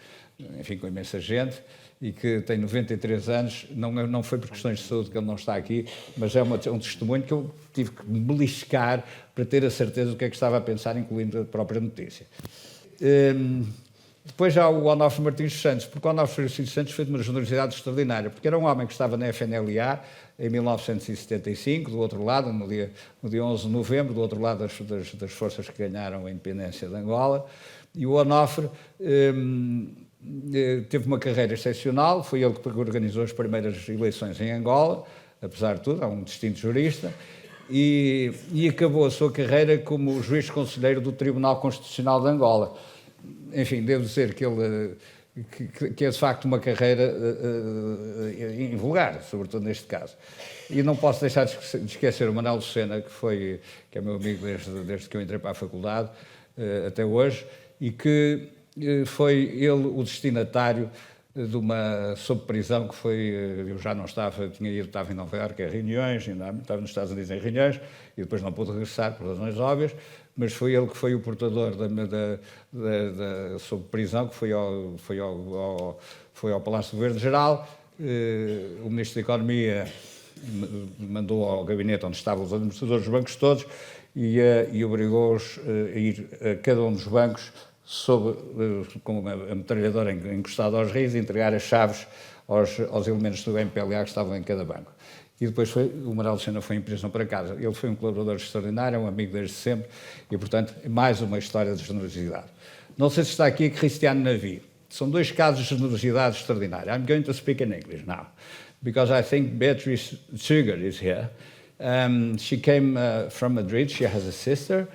enfim, com imensa gente, e que tem 93 anos, não foi por questões de saúde que ele não está aqui, mas é um testemunho que eu tive que me beliscar para ter a certeza do que é que estava a pensar, incluindo a própria notícia. Depois há o Onofre Martins Santos, porque o Onofre Martins Santos foi de uma generosidade extraordinária, porque era um homem que estava na FNLA em 1975, do outro lado, no dia 11 de novembro, do outro lado das forças que ganharam a independência de Angola, e o Onofre teve uma carreira excepcional, foi ele que organizou as primeiras eleições em Angola, apesar de tudo, é um distinto jurista, e acabou a sua carreira como juiz conselheiro do Tribunal Constitucional de Angola. Enfim, devo dizer que ele que é de facto uma carreira invulgar, sobretudo neste caso. E não posso deixar de esquecer o Manuel Lucena, que é meu amigo desde que eu entrei para a faculdade até hoje, e que foi ele o destinatário de uma sob prisão que foi, eu já não estava, estava em Nova Iorque em reuniões, ainda estava nos Estados Unidos em reuniões, e depois não pude regressar por razões óbvias, mas foi ele que foi o portador sob prisão, que foi ao Palácio do Governo-Geral. O Ministro da Economia mandou ao gabinete onde estavam os administradores dos bancos todos e obrigou-os a ir a cada um dos bancos com uma metralhadora encostada aos rios e entregar as chaves aos elementos do MPLA que estavam em cada banco. E depois o Manuel Lucena foi em prisão para casa. Ele foi um colaborador extraordinário, um amigo desde sempre, e, portanto, mais uma história de generosidade. Não sei se está aqui Cristiano Navi. São dois casos de generosidade extraordinária. I'm going to speak in English now, because I think Beatrice Züger is here. She came from Madrid. She has a sister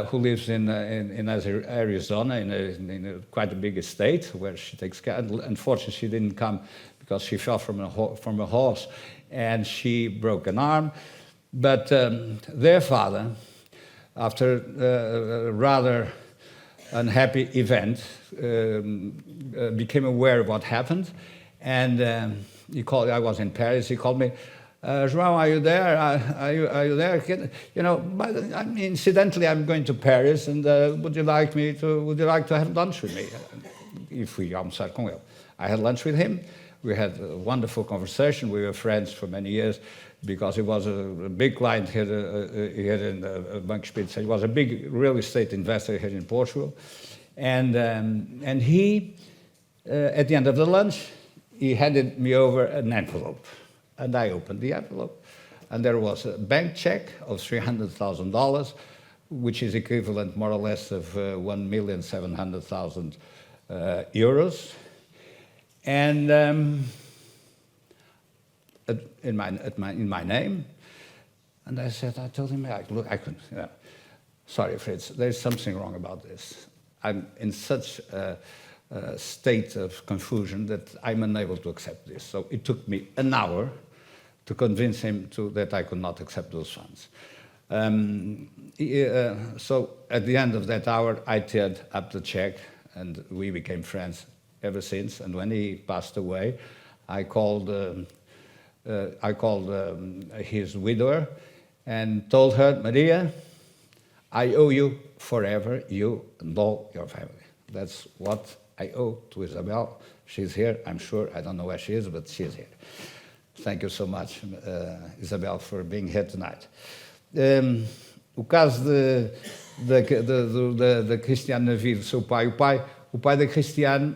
who lives in Arizona, in quite a big estate where she takes care. Unfortunately, she didn't come because she fell from a horse and she broke an arm. But their father, after a rather unhappy event, became aware of what happened, and he called. I was in Paris. He called me. João, are you there? Are you there? Incidentally, I'm going to Paris, and would you like to have lunch with me? E fui almoçar com ele. I had lunch with him. We had a wonderful conversation. We were friends for many years because he was a big client here in Banco Espírito. He was a big real estate investor here in Portugal, and he, at the end of the lunch, he handed me over an envelope. And I opened the envelope, and there was a bank check of $300,000, which is equivalent more or less of 1,700,000 euros, and in my name. And I told him, look, I couldn't. Sorry, Fritz, there's something wrong about this. I'm in such a state of confusion that I'm unable to accept this. So it took me an hour to convince him that I could not accept those funds. So at the end of that hour, I teared up the check, and we became friends ever since. And when he passed away, I called his widower and told her, Maria, I owe you forever, you and all your family. That's what I owe to Isabel. She's here, I'm sure. I don't know where she is, but she's here. Thank you so much, Isabel, for being here tonight. O caso da Cristiane Navi, do seu pai. O pai da Cristiane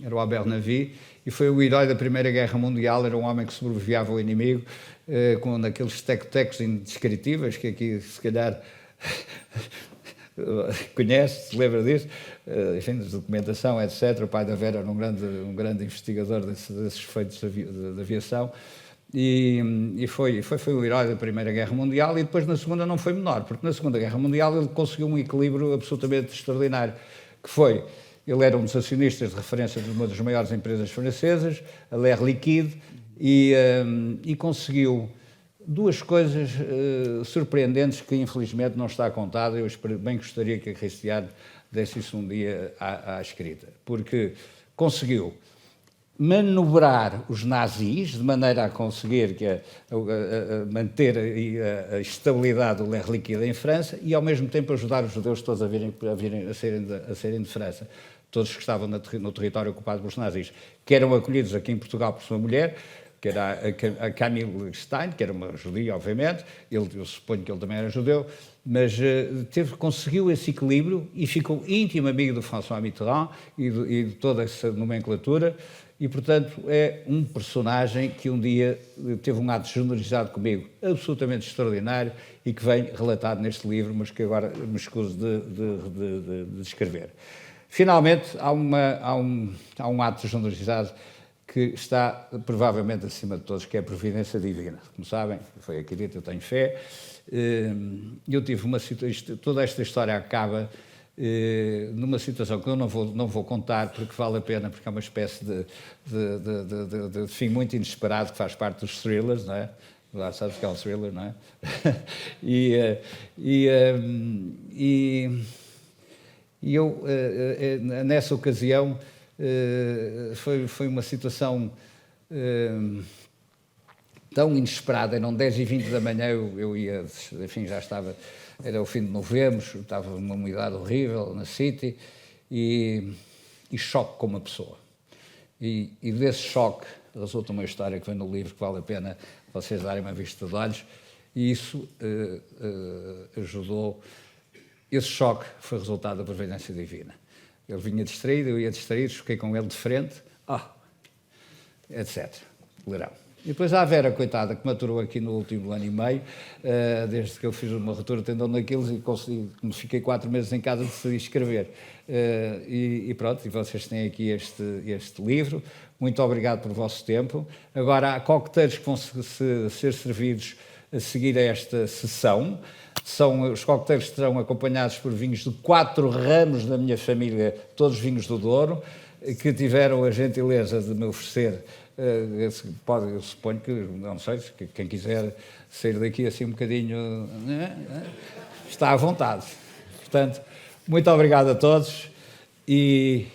era o Albert Navi e foi o herói da Primeira Guerra Mundial. Era um homem que sobreviviava ao inimigo com aqueles tecos indescritíveis que aqui, se calhar, conhece, se lembra disso, enfim, de documentação, etc. O pai da Vera era um grande investigador desses feitos de aviação e foi o herói da Primeira Guerra Mundial, e depois na Segunda não foi menor, porque na Segunda Guerra Mundial ele conseguiu um equilíbrio absolutamente extraordinário, que foi, ele era um dos acionistas de referência de uma das maiores empresas francesas, a L'Air Liquide, e conseguiu duas coisas surpreendentes que infelizmente não está contada. Eu bem gostaria que a Cristiane desse isso um dia à escrita, porque conseguiu manobrar os nazis de maneira a conseguir manter a estabilidade do L'Air Liquide em França e ao mesmo tempo ajudar os judeus todos a saírem de França, todos que estavam no território ocupado pelos nazis, que eram acolhidos aqui em Portugal por sua mulher, que era a Camille Stein, que era uma judia, obviamente. Eu suponho que ele também era judeu, mas conseguiu esse equilíbrio e ficou íntimo amigo do François Mitterrand e de toda essa nomenclatura, e, portanto, é um personagem que um dia teve um ato generosidade comigo absolutamente extraordinário e que vem relatado neste livro, mas que agora me escuso de descrever. Finalmente, há um ato de generosidade que está provavelmente acima de todos, que é a providência divina. Como sabem, foi aqui dito, eu tenho fé. Eu tive toda esta história acaba numa situação que eu não vou contar, porque vale a pena, porque é uma espécie de fim muito inesperado, que faz parte dos thrillers, não é? Lá sabes que é um thriller, não é? E eu, nessa ocasião, Foi uma situação tão inesperada. Eram 10h20 da manhã, eu ia, enfim, já estava, era o fim de novembro, estava numa umidade horrível na City, e choque com uma pessoa. E desse choque resulta uma história que vem no livro, que vale a pena vocês darem uma vista de olhos, e isso ajudou. Esse choque foi resultado da providência divina. Ele vinha distraído, eu ia distraído, choquei com ele de frente, etc. Lerão. E depois há a Vera, coitada, que maturou aqui no último ano e meio, desde que eu fiz uma ruptura de tendão naqueles e consegui, fiquei 4 meses em casa, decidi escrever. E pronto, e vocês têm aqui este livro. Muito obrigado pelo vosso tempo. Agora, há coquetéis que vão ser servidos a seguir a esta sessão. Os coquetéis serão acompanhados por vinhos de 4 ramos da minha família, todos vinhos do Douro, que tiveram a gentileza de me oferecer. Eu suponho que, não sei, quem quiser sair daqui assim um bocadinho, está à vontade. Portanto, muito obrigado a todos e